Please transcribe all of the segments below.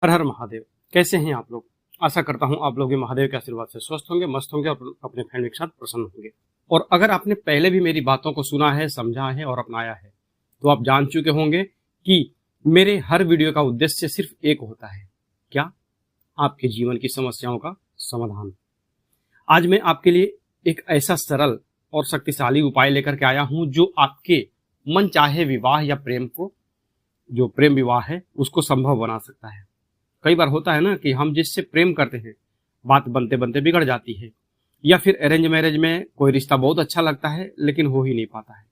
हर हर महादेव। कैसे हैं आप लोग? आशा करता हूं आप लोग भी महादेव के आशीर्वाद से स्वस्थ होंगे, मस्त होंगे और अपने फैमिली के साथ प्रसन्न होंगे। और अगर आपने पहले भी मेरी बातों को सुना है, समझा है और अपनाया है, तो आप जान चुके होंगे कि मेरे हर वीडियो का उद्देश्य सिर्फ एक होता है। क्या? आपके जीवन की समस्याओं का समाधान। आज मैं आपके लिए एक ऐसा सरल और शक्तिशाली उपाय लेकर के आया हूं जो आपके मन चाहे विवाह या प्रेम को, जो प्रेम विवाह है, उसको संभव बना सकता है। कई बार होता है ना कि हम जिससे प्रेम करते हैं, बात बनते बनते बिगड़ जाती है, या फिर अरेंज मैरिज में कोई रिश्ता बहुत अच्छा लगता है लेकिन हो ही नहीं पाता है,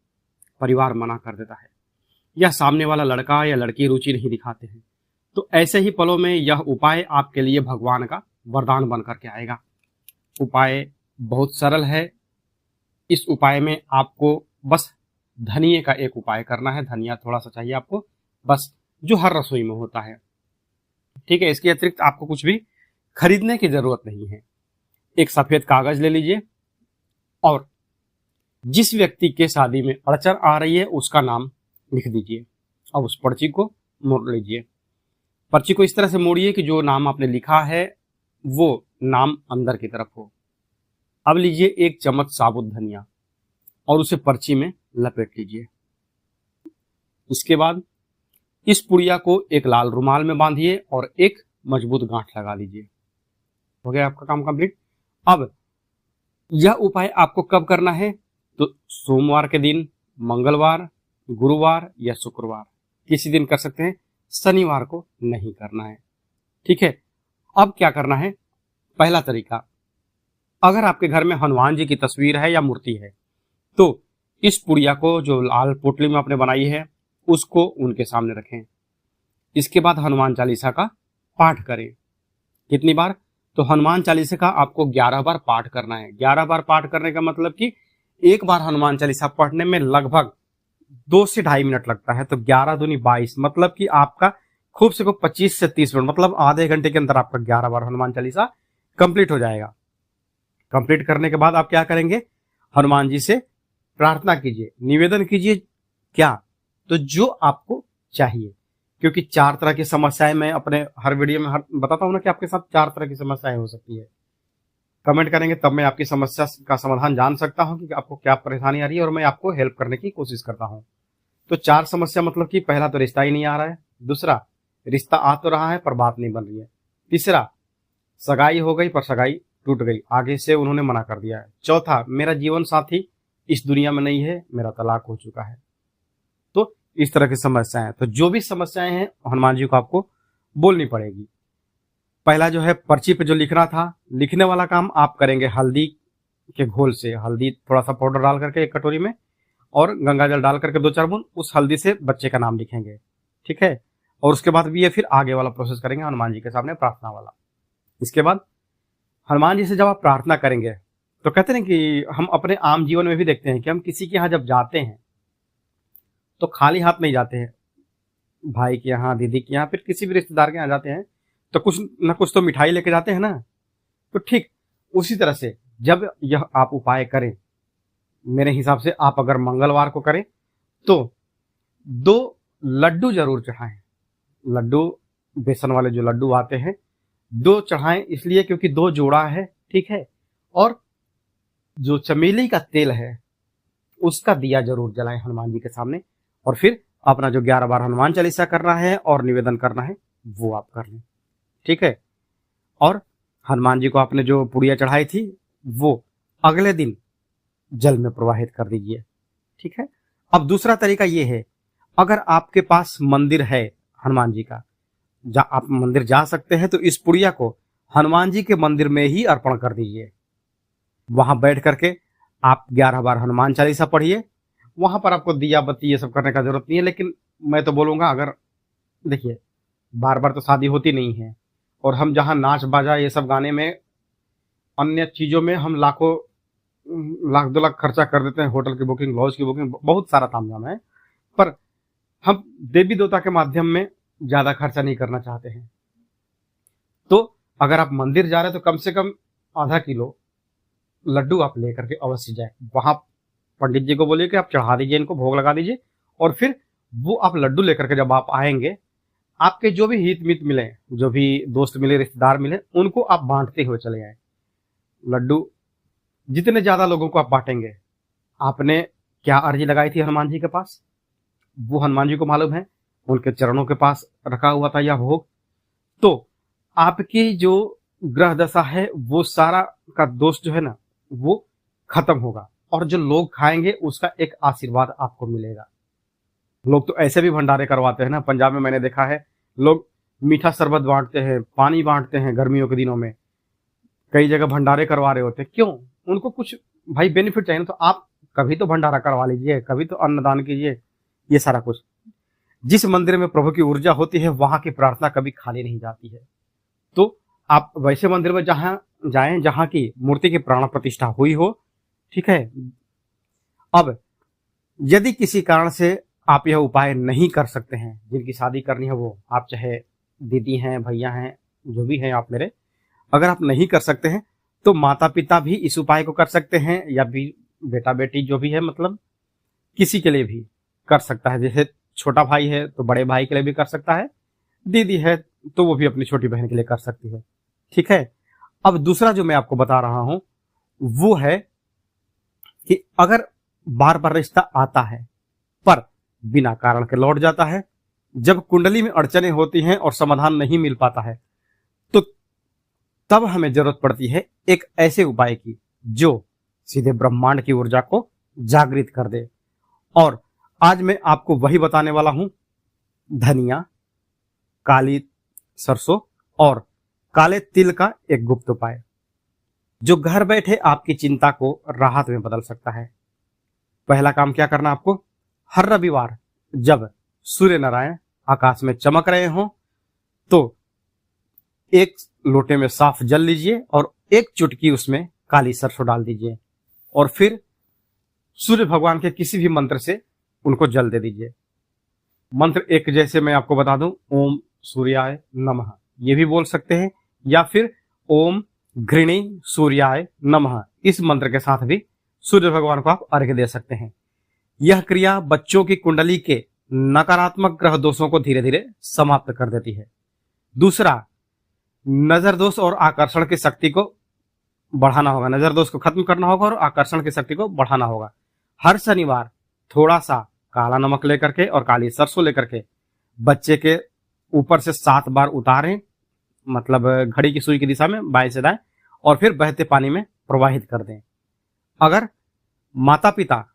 परिवार मना कर देता है, या सामने वाला लड़का या लड़की रुचि नहीं दिखाते हैं। तो ऐसे ही पलों में यह उपाय आपके लिए भगवान का वरदान बन करके आएगा। उपाय बहुत सरल है। इस उपाय में आपको बस धनिये का एक उपाय करना है। धनिया थोड़ा सा चाहिए आपको, बस, जो हर रसोई में होता है। ठीक है, इसके अतिरिक्त आपको कुछ भी खरीदने की जरूरत नहीं है। एक सफेद कागज ले लीजिए और जिस व्यक्ति के शादी में अड़चन आ रही है उसका नाम लिख दीजिए। अब उस पर्ची को मोड़ लीजिए। पर्ची को इस तरह से मोड़िए कि जो नाम आपने लिखा है वो नाम अंदर की तरफ हो। अब लीजिए एक चम्मच साबुत धनिया और उसे पर्ची में लपेट लीजिए। इसके बाद इस पुड़िया को एक लाल रुमाल में बांधिए और एक मजबूत गांठ लगा लीजिए। हो गया आपका काम कंप्लीट। अब यह उपाय आपको कब करना है? तो सोमवार के दिन, मंगलवार, गुरुवार या शुक्रवार, किसी दिन कर सकते हैं। शनिवार को नहीं करना है। ठीक है। अब क्या करना है? पहला तरीका, अगर आपके घर में हनुमान जी की तस्वीर है या मूर्ति है तो इस पुड़िया को जो लाल पोटली में आपने बनाई है उसको उनके सामने रखें। इसके बाद हनुमान चालीसा का पाठ करें। कितनी बार? तो हनुमान चालीसा का आपको 11 बार पाठ करना है। 11 बार पाठ करने का मतलब कि एक बार हनुमान चालीसा पढ़ने में लगभग 2 से ढाई मिनट लगता है। तो 11 दूनी 22, मतलब कि आपका खूब से खूब 25 से 30 मिनट, मतलब आधे घंटे के अंदर आपका 11 बार हनुमान चालीसा कंप्लीट हो जाएगा। कंप्लीट करने के बाद आप क्या करेंगे? हनुमान जी से प्रार्थना कीजिए, निवेदन कीजिए। क्या? तो जो आपको चाहिए, क्योंकि 4 तरह की समस्याएं मैं अपने हर वीडियो में बताता हूं ना कि आपके साथ 4 तरह की समस्याएं हो सकती है। कमेंट करेंगे तब मैं आपकी समस्या का समाधान जान सकता हूं कि आपको क्या परेशानी आ रही है और मैं आपको हेल्प करने की कोशिश करता हूं। तो 4 समस्या मतलब कि पहला तो रिश्ता ही नहीं आ रहा है। दूसरा, रिश्ता आ तो रहा है पर बात नहीं बन रही है। तीसरा, सगाई हो गई पर सगाई टूट गई, आगे से उन्होंने मना कर दिया है। चौथा, मेरा जीवन साथी इस दुनिया में नहीं है, मेरा तलाक हो चुका है। तो इस तरह की समस्याएं, तो जो भी समस्याएं हैं हनुमान जी को आपको बोलनी पड़ेगी। पहला जो है, पर्ची पे जो लिखना था, लिखने वाला काम आप करेंगे हल्दी के घोल से। हल्दी थोड़ा सा पाउडर डाल करके एक कटोरी में और गंगा जल डाल करके 2-4 बूंद उस हल्दी से बच्चे का नाम लिखेंगे। ठीक है। और उसके बाद भी ये फिर आगे वाला प्रोसेस करेंगे हनुमान जी के सामने, प्रार्थना वाला। इसके बाद हनुमान जी से जब आप प्रार्थना करेंगे तो कहते हैं कि हम अपने आम जीवन में भी देखते हैं कि हम किसी के यहाँ जब जाते हैं तो खाली हाथ नहीं जाते हैं। भाई के यहाँ, दीदी के यहाँ, फिर किसी भी रिश्तेदार के यहाँ जाते हैं तो कुछ न कुछ तो मिठाई लेके जाते हैं ना। तो ठीक उसी तरह से जब यह आप उपाय करें, मेरे हिसाब से आप अगर मंगलवार को करें तो 2 लड्डू जरूर चढ़ाएं। लड्डू, बेसन वाले जो लड्डू आते हैं, 2 चढ़ाएं, इसलिए क्योंकि 2 जोड़ा है। ठीक है। और जो चमेली का तेल है उसका दिया जरूर जलाएं हनुमान जी के सामने। और फिर अपना जो 11 बार हनुमान चालीसा करना है और निवेदन करना है वो आप कर लें। ठीक है। और हनुमान जी को आपने जो पुड़िया चढ़ाई थी वो अगले दिन जल में प्रवाहित कर दीजिए। ठीक है। अब दूसरा तरीका ये है, अगर आपके पास मंदिर है हनुमान जी का, आप मंदिर जा सकते हैं, तो इस पुड़िया को हनुमान जी के मंदिर में ही अर्पण कर दीजिए। वहां बैठ करके आप 11 बार हनुमान चालीसा पढ़िए। वहां पर आपको दिया बत्ती ये सब करने का जरूरत नहीं है, लेकिन मैं तो बोलूंगा, अगर देखिए बार बार तो शादी होती नहीं है और हम जहां नाच बाजा ये सब गाने में, अन्य चीजों में हम लाखों लाख 2 लाख खर्चा कर देते हैं। होटल की बुकिंग, लॉज की बुकिंग, बहुत सारा तामझाम है, पर हम देवी देवता के माध्यम में ज्यादा खर्चा नहीं करना चाहते हैं। तो अगर आप मंदिर जा रहे हैं तो कम से कम आधा किलो लड्डू आप लेकर के अवश्य जाए। वहां पंडित जी को बोलिए कि आप चढ़ा दीजिए, इनको भोग लगा दीजिए, और फिर वो आप लड्डू लेकर के जब आप आएंगे, आपके जो भी हित मित मिले, जो भी दोस्त मिले, रिश्तेदार मिले, उनको आप बांटते हुए चले आए। लड्डू जितने ज्यादा लोगों को आप बांटेंगे, आपने क्या अर्जी लगाई थी हनुमान जी के पास, वो हनुमान जी को मालूम है, उनके चरणों के पास रखा हुआ था यह भोग। तो आपकी जो ग्रह दशा है वो सारा का दोष जो है ना वो खत्म होगा, और जो लोग खाएंगे उसका एक आशीर्वाद आपको मिलेगा। लोग तो ऐसे भी भंडारे करवाते हैं ना, पंजाब में मैंने देखा है, लोग मीठा शरबत बांटते हैं, पानी बांटते हैं गर्मियों के दिनों में, कई जगह भंडारे करवा रहे होते हैं। क्यों? उनको कुछ भाई बेनिफिट चाहिए ना, तो आप कभी तो भंडारा करवा लीजिए, कभी तो अन्नदान कीजिए, ये सारा कुछ। जिस मंदिर में प्रभु की ऊर्जा होती है वहां की प्रार्थना कभी खाली नहीं जाती है। तो आप वैसे मंदिर में जहां जाएं जहां की मूर्ति की प्राण प्रतिष्ठा हुई हो, ठीक है। अब यदि किसी कारण से आप यह उपाय नहीं कर सकते हैं, जिनकी शादी करनी है वो, आप चाहे दीदी हैं, भैया हैं, जो भी हैं आप मेरे, अगर आप नहीं कर सकते हैं तो माता पिता भी इस उपाय को कर सकते हैं, या भी बेटा बेटी जो भी है, मतलब किसी के लिए भी कर सकता है। जैसे छोटा भाई है तो बड़े भाई के लिए भी कर सकता है, दीदी है तो वो भी अपनी छोटी बहन के लिए कर सकती है, ठीक है। अब दूसरा जो मैं आपको बता रहा हूं वो है कि अगर बार बार रिश्ता आता है पर बिना कारण के लौट जाता है, जब कुंडली में अड़चने होती हैं और समाधान नहीं मिल पाता है, तो तब हमें जरूरत पड़ती है एक ऐसे उपाय की जो सीधे ब्रह्मांड की ऊर्जा को जागृत कर दे। और आज मैं आपको वही बताने वाला हूं, धनिया, काली सरसों और काले तिल का एक गुप्त उपाय, जो घर बैठे आपकी चिंता को राहत में बदल सकता है। पहला काम क्या करना आपको, हर रविवार जब सूर्य नारायण आकाश में चमक रहे हों तो एक लोटे में साफ जल लीजिए और एक चुटकी उसमें काली सरसों डाल दीजिए, और फिर सूर्य भगवान के किसी भी मंत्र से उनको जल दे दीजिए। मंत्र एक जैसे मैं आपको बता दूं, ओम सूर्याय नमः, ये भी बोल सकते हैं, या फिर ओम घृणी सूर्याय नमः, इस मंत्र के साथ भी सूर्य भगवान को आप अर्घ्य दे सकते हैं। यह क्रिया बच्चों की कुंडली के नकारात्मक ग्रह दोषों को धीरे धीरे समाप्त कर देती है। दूसरा, नजर दोष और आकर्षण की शक्ति को बढ़ाना होगा, नजर दोष को खत्म करना होगा और आकर्षण की शक्ति को बढ़ाना होगा। हर शनिवार थोड़ा सा काला नमक लेकर के और काली सरसों लेकर के बच्चे के ऊपर से 7 बार उतारें, मतलब घड़ी की सुई की दिशा में बाएं से दाएं, और फिर बहते पानी में प्रवाहित कर दें। अगर माता पिता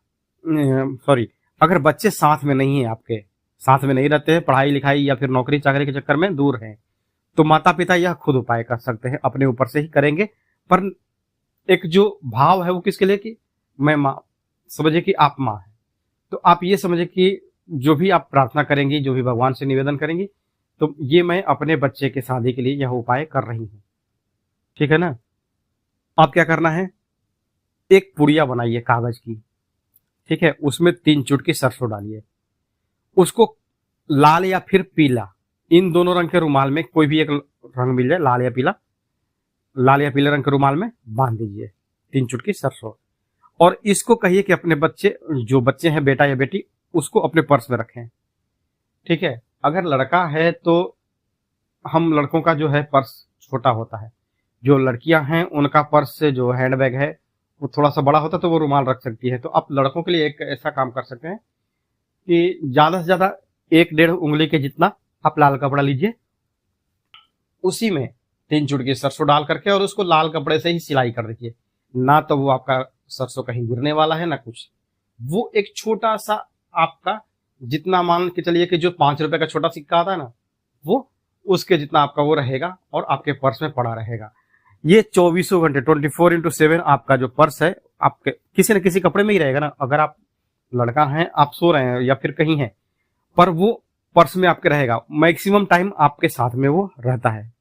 अगर बच्चे साथ में नहीं है, आपके साथ में नहीं रहते हैं, पढ़ाई लिखाई या फिर नौकरी चाकरी के चक्कर में दूर हैं, तो माता पिता यह खुद उपाय कर सकते हैं, अपने ऊपर से ही करेंगे। पर एक जो भाव है वो किसके लिए, कि मैं माँ, समझे कि आप माँ है, तो आप ये समझे कि जो भी आप प्रार्थना करेंगी, जो भी भगवान से निवेदन करेंगी, तो ये मैं अपने बच्चे के शादी के लिए यह उपाय कर रही हूँ, ठीक है ना। आप क्या करना है, एक पुड़िया बनाइए कागज की, ठीक है, उसमें 3 चुटकी सरसों डालिए, उसको लाल या फिर पीला, इन दोनों रंग के रुमाल में कोई भी एक रंग मिल जाए, लाल या पीला रंग के रुमाल में बांध दीजिए 3 चुटकी सरसों, और इसको कहिए कि अपने बच्चे, जो बच्चे हैं बेटा या बेटी, उसको अपने पर्स में रखें, ठीक है। अगर लड़का है तो हम लड़कों का जो है पर्स छोटा होता है, जो लड़कियां हैं उनका पर्स से जो हैंडबैग है वो थोड़ा सा बड़ा होता है, तो वो रुमाल रख सकती है। तो आप लड़कों के लिए एक ऐसा काम कर सकते हैं कि ज्यादा से ज्यादा 1-1.5 उंगली के जितना आप लाल कपड़ा लीजिए, उसी में 3 चुटकी सरसों डाल करके और उसको लाल कपड़े से ही सिलाई कर दीजिए। ना तो वो आपका सरसों कहीं गिरने वाला है ना कुछ, वो एक छोटा सा आपका, जितना मान के चलिए कि जो 5 रुपए का छोटा सिक्का आता है ना, वो उसके जितना आपका वो रहेगा और आपके पर्स में पड़ा रहेगा। ये 24 घंटे 24x7 आपका जो पर्स है आपके किसी न किसी कपड़े में ही रहेगा ना। अगर आप लड़का हैं, आप सो रहे हैं या फिर कहीं हैं, पर वो पर्स में आपके रहेगा, मैक्सिमम टाइम आपके साथ में वो रहता है,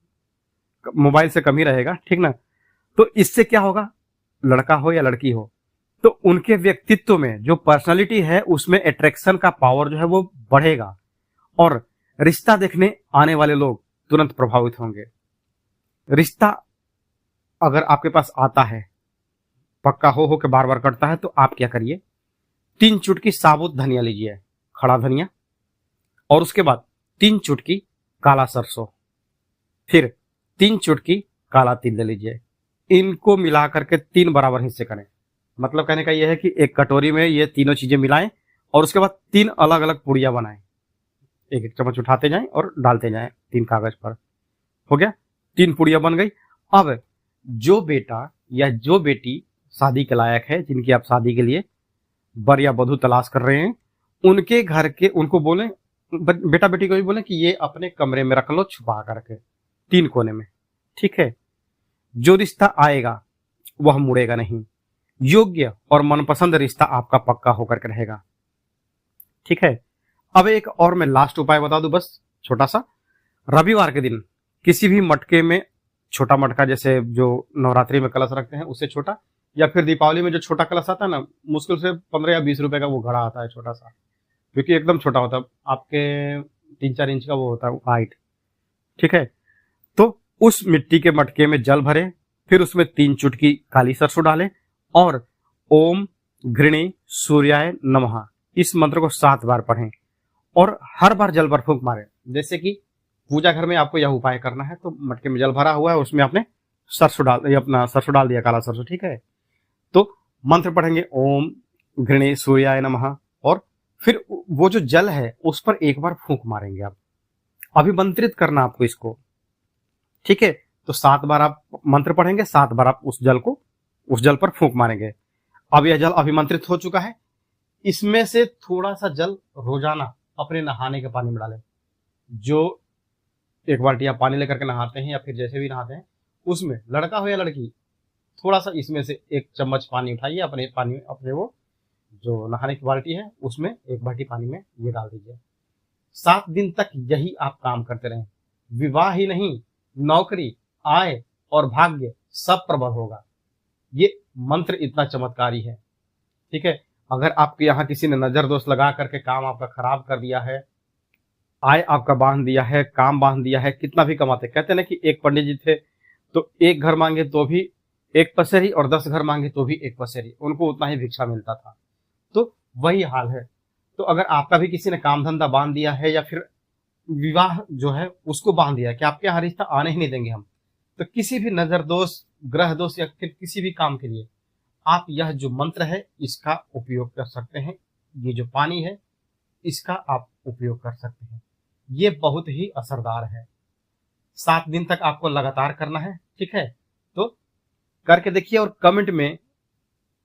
मोबाइल से कम ही रहेगा, ठीक ना। तो इससे क्या होगा, लड़का हो या लड़की हो, तो उनके व्यक्तित्व में जो पर्सनालिटी है उसमें अट्रैक्शन का पावर जो है वो बढ़ेगा, और रिश्ता देखने आने वाले लोग तुरंत प्रभावित होंगे। रिश्ता अगर आपके पास आता है, पक्का हो के बार बार कटता है, तो आप क्या करिए, 3 चुटकी साबुत धनिया लीजिए, खड़ा धनिया, और उसके बाद 3 चुटकी काला सरसों, फिर 3 चुटकी काला तिल ले लीजिए। इनको मिला करके 3 बराबर हिस्से करें। मतलब कहने का यह है कि एक कटोरी में ये तीनों चीजें मिलाएं और उसके बाद 3 अलग अलग पुड़िया बनाएं। एक एक चम्मच उठाते जाएं और डालते जाएं 3 कागज पर। हो गया, 3 पुड़िया बन गई। अब जो बेटा या जो बेटी शादी के लायक है, जिनकी आप शादी के लिए वर या वधू तलाश कर रहे हैं, उनके घर के उनको बोले, बेटा बेटी को भी बोले कि ये अपने कमरे में रख लो छुपा करके 3 कोने में। ठीक है, जो रिश्ता आएगा वह मुड़ेगा नहीं। योग्य और मनपसंद रिश्ता आपका पक्का होकर के रहेगा। ठीक है, अब एक और मैं लास्ट उपाय बता दूं, बस छोटा सा। रविवार के दिन किसी भी मटके में, छोटा मटका जैसे जो नवरात्रि में कलश रखते हैं उससे छोटा, या फिर दीपावली में जो छोटा कलश आता है ना, मुश्किल से 15 या 20 रुपए का वो घड़ा आता है छोटा सा, क्योंकि एकदम छोटा होता है, आपके 3-4 इंच का वो होता है हाइट। ठीक है, तो उस मिट्टी के मटके में जल भरें, फिर उसमें 3 चुटकी काली सरसों डालें और ओम घृणी सूर्याय नमः इस मंत्र को 7 बार पढ़ें और हर बार जल पर फूंक मारें। जैसे कि पूजा घर में आपको यह उपाय करना है, तो मटके में जल भरा हुआ है, उसमें आपने अपना सरसों डाल दिया, काला सरसों। ठीक है, तो मंत्र पढ़ेंगे ओम घृणे सूर्याय नमः और फिर वो जो जल है उस पर एक बार फूंक मारेंगे। आप अभिमंत्रित करना आपको इसको। ठीक है, तो 7 बार आप मंत्र पढ़ेंगे, 7 बार आप उस जल पर फूंक मारेंगे। अब यह जल अभिमंत्रित हो चुका है। इसमें से थोड़ा सा जल रोजाना अपने नहाने के पानी में डालें। जो 1 बाल्टी आप पानी लेकर के नहाते हैं या फिर जैसे भी नहाते हैं, उसमें लड़का हो या लड़की, थोड़ा सा इसमें से 1 चम्मच पानी उठाइए, अपने वो जो नहाने की बाल्टी है उसमें 1 बाल्टी पानी में ये डाल दीजिए। 7 दिन तक यही आप काम करते रहें। विवाह ही नहीं, नौकरी, आय और भाग्य सब प्रबल होगा। ये मंत्र इतना चमत्कारी है। ठीक है, अगर आपके यहाँ किसी ने नजर दोष लगा करके काम आपका खराब कर दिया है, आय आपका बांध दिया है, काम बांध दिया है, कितना भी कमाते, कहते ना कि एक पंडित जी थे तो 1 घर मांगे तो भी 1 पसेरी और 10 घर मांगे तो भी 1 पसेरी, उनको उतना ही भिक्षा मिलता था। तो वही हाल है। तो अगर आपका भी किसी ने काम धंधा बांध दिया है या फिर विवाह जो है उसको बांध दिया कि आपके यहाँ रिश्ता आने ही नहीं देंगे हम, तो किसी भी नजर दोष, ग्रह दोष या फिर किसी भी काम के लिए आप यह जो मंत्र है इसका उपयोग कर सकते हैं। ये जो पानी है इसका आप उपयोग कर सकते हैं। ये बहुत ही असरदार है। 7 दिन तक आपको लगातार करना है। ठीक है, तो करके देखिए और कमेंट में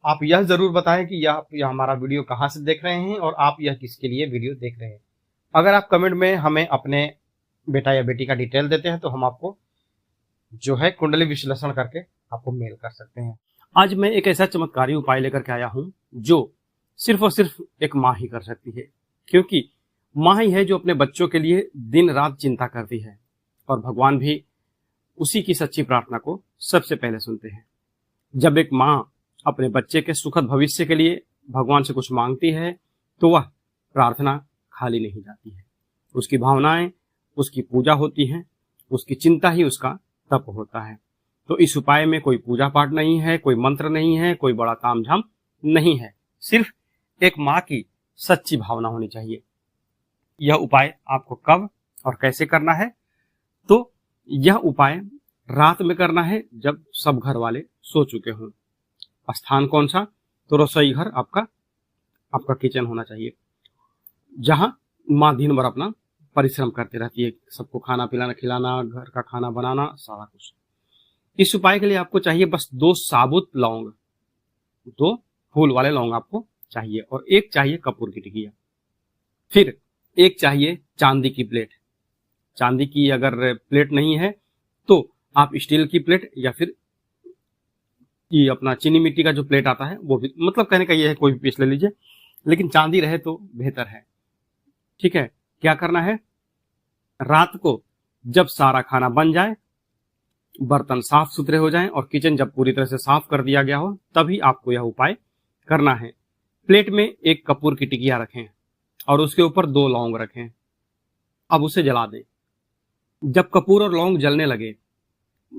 आप यह जरूर बताएं कि यह हमारा वीडियो कहाँ से देख रहे हैं और आप यह किसके लिए वीडियो देख रहे हैं। अगर आप कमेंट में हमें अपने बेटा या बेटी का डिटेल देते हैं तो हम आपको जो है कुंडली विश्लेषण करके आपको मेल कर सकते हैं। आज मैं एक ऐसा चमत्कारी उपाय लेकर के आया हूं जो सिर्फ और सिर्फ एक माँ ही कर सकती है, क्योंकि माँ ही है जो अपने बच्चों के लिए दिन रात चिंता करती है और भगवान भी उसी की सच्ची प्रार्थना को सबसे पहले सुनते हैं। जब एक माँ अपने बच्चे के सुखद भविष्य के लिए भगवान से कुछ मांगती है तो वह प्रार्थना खाली नहीं जाती है। उसकी भावनाएं, उसकी पूजा होती हैं, उसकी चिंता ही उसका तप होता है। तो इस उपाय में कोई पूजा पाठ नहीं है, कोई मंत्र नहीं है, कोई बड़ा तामझाम नहीं है, सिर्फ एक माँ की सच्ची भावना होनी चाहिए। यह उपाय आपको कब और कैसे करना है? तो यह उपाय रात में करना है जब सब घर वाले सो चुके हों। स्थान कौन सा? तो रसोई घर आपका किचन होना चाहिए, जहां माँ दिन भर अपना परिश्रम करती रहती है, सबको खाना पिलाना, खिलाना, घर का खाना बनाना, सारा कुछ। इस उपाय के लिए आपको चाहिए बस 2 साबुत लौंग, 2 फूल वाले लौंग आपको चाहिए और 1 चाहिए कपूर की टिकिया। फिर 1 चाहिए चांदी की प्लेट। चांदी की अगर प्लेट नहीं है तो आप स्टील की प्लेट या फिर ये अपना चीनी मिट्टी का जो प्लेट आता है वो भी, मतलब कहने का ये है कोई भी पीस ले लीजिए, लेकिन चांदी रहे तो बेहतर है। ठीक है, क्या करना है? रात को जब सारा खाना बन जाए, बर्तन साफ सुथरे हो जाएं और किचन जब पूरी तरह से साफ कर दिया गया हो, तभी आपको यह उपाय करना है। प्लेट में 1 कपूर की टिकिया रखें और उसके ऊपर 2 लौंग रखें। अब उसे जला दें। जब कपूर और लौंग जलने लगे,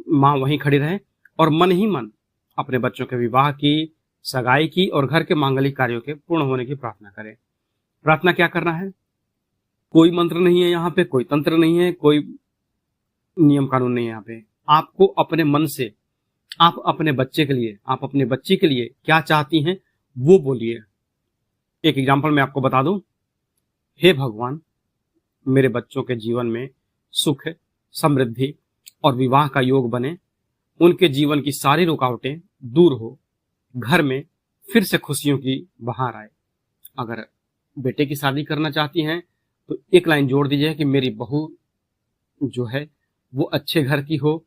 माँ वहीं खड़ी रहे और मन ही मन अपने बच्चों के विवाह की, सगाई की और घर के मांगलिक कार्यों के पूर्ण होने की प्रार्थना करें। प्रार्थना क्या करना है? कोई मंत्र नहीं है यहाँ पे, कोई तंत्र नहीं है, कोई नियम कानून नहीं है यहाँ पे। आपको अपने मन से, आप अपने बच्चे के लिए, आप अपने बच्ची के लिए क्या चाहती हैं वो बोलिए। एक एग्जाम्पल मैं आपको बता दूं, हे भगवान, मेरे बच्चों के जीवन में सुख, समृद्धि और विवाह का योग बने, उनके जीवन की सारी रुकावटें दूर हो, घर में फिर से खुशियों की बहार आए। अगर बेटे की शादी करना चाहती हैं तो एक लाइन जोड़ दीजिए कि मेरी बहू जो है वो अच्छे घर की हो,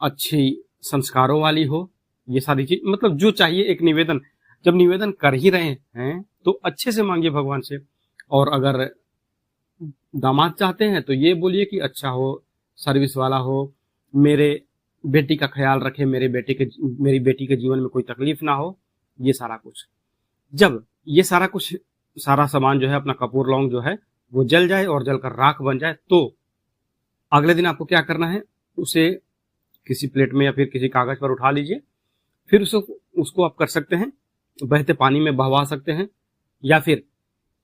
अच्छी संस्कारों वाली हो। ये सारी चीज मतलब जो चाहिए, एक निवेदन। जब निवेदन कर ही रहे हैं तो अच्छे से मांगिए भगवान से। और अगर दामाद चाहते हैं तो ये बोलिए कि अच्छा हो, सर्विस वाला हो, मेरे बेटी का ख्याल रखे, मेरी बेटी के जीवन में कोई तकलीफ ना हो। ये सारा कुछ, जब ये सारा कुछ, सारा सामान जो है, अपना कपूर लौंग जो है वो जल जाए और जलकर राख बन जाए, तो अगले दिन आपको क्या करना है, उसे किसी प्लेट में या फिर किसी कागज पर उठा लीजिए। फिर उसको आप कर सकते हैं बहते पानी में बहवा सकते हैं, या फिर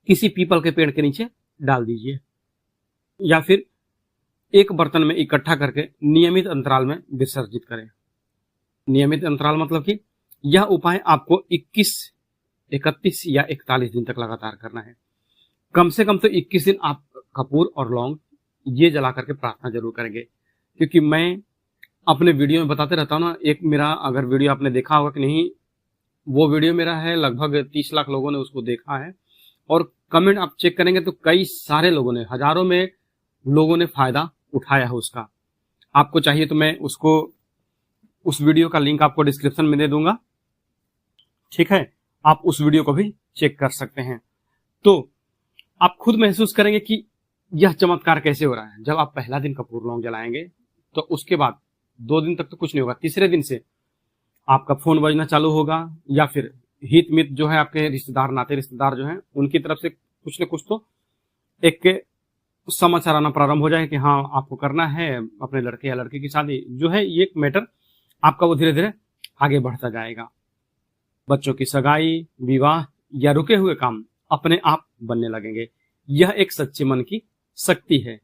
किसी पीपल के पेड़ के नीचे डाल दीजिए, या फिर एक बर्तन में इकट्ठा करके नियमित अंतराल में विसर्जित करें। नियमित अंतराल मतलब कि यह उपाय आपको 21, 31 या 41 दिन तक लगातार करना है। कम से कम तो 21 दिन आप कपूर और लौंग ये जला करके प्रार्थना जरूर करेंगे। क्योंकि मैं अपने वीडियो में बताते रहता हूँ ना, एक मेरा अगर वीडियो आपने देखा होगा कि नहीं, वो वीडियो मेरा है, लगभग 30 लाख लोगों ने उसको देखा है, और कमेंट आप चेक करेंगे तो कई सारे लोगों ने, हजारों में लोगों ने फायदा उठाया है उसका। आपको चाहिए तो मैं उस वीडियो का लिंक आपको डिस्क्रिप्शन में दे दूंगा, ठीक है, आप उस वीडियो को भी चेक कर सकते हैं। तो आप खुद महसूस करेंगे कि यह चमत्कार कैसे हो रहा है। जब आप पहला दिन कपूर लौंग जलाएंगे तो उसके बाद 2 दिन तक तो कुछ नहीं होगा, तीसरे दिन से आपका फोन बजना चालू होगा, या फिर हित मित जो है, आपके रिश्तेदार, नाते रिश्तेदार जो हैं, उनकी तरफ से कुछ न कुछ तो एक समाचार आना प्रारंभ हो जाए कि हाँ आपको करना है अपने लड़के या लड़की की शादी जो है। ये मैटर आपका वो धीरे धीरे आगे बढ़ता जाएगा। बच्चों की सगाई, विवाह या रुके हुए काम अपने आप बनने लगेंगे। यह एक सच्चे मन की शक्ति है,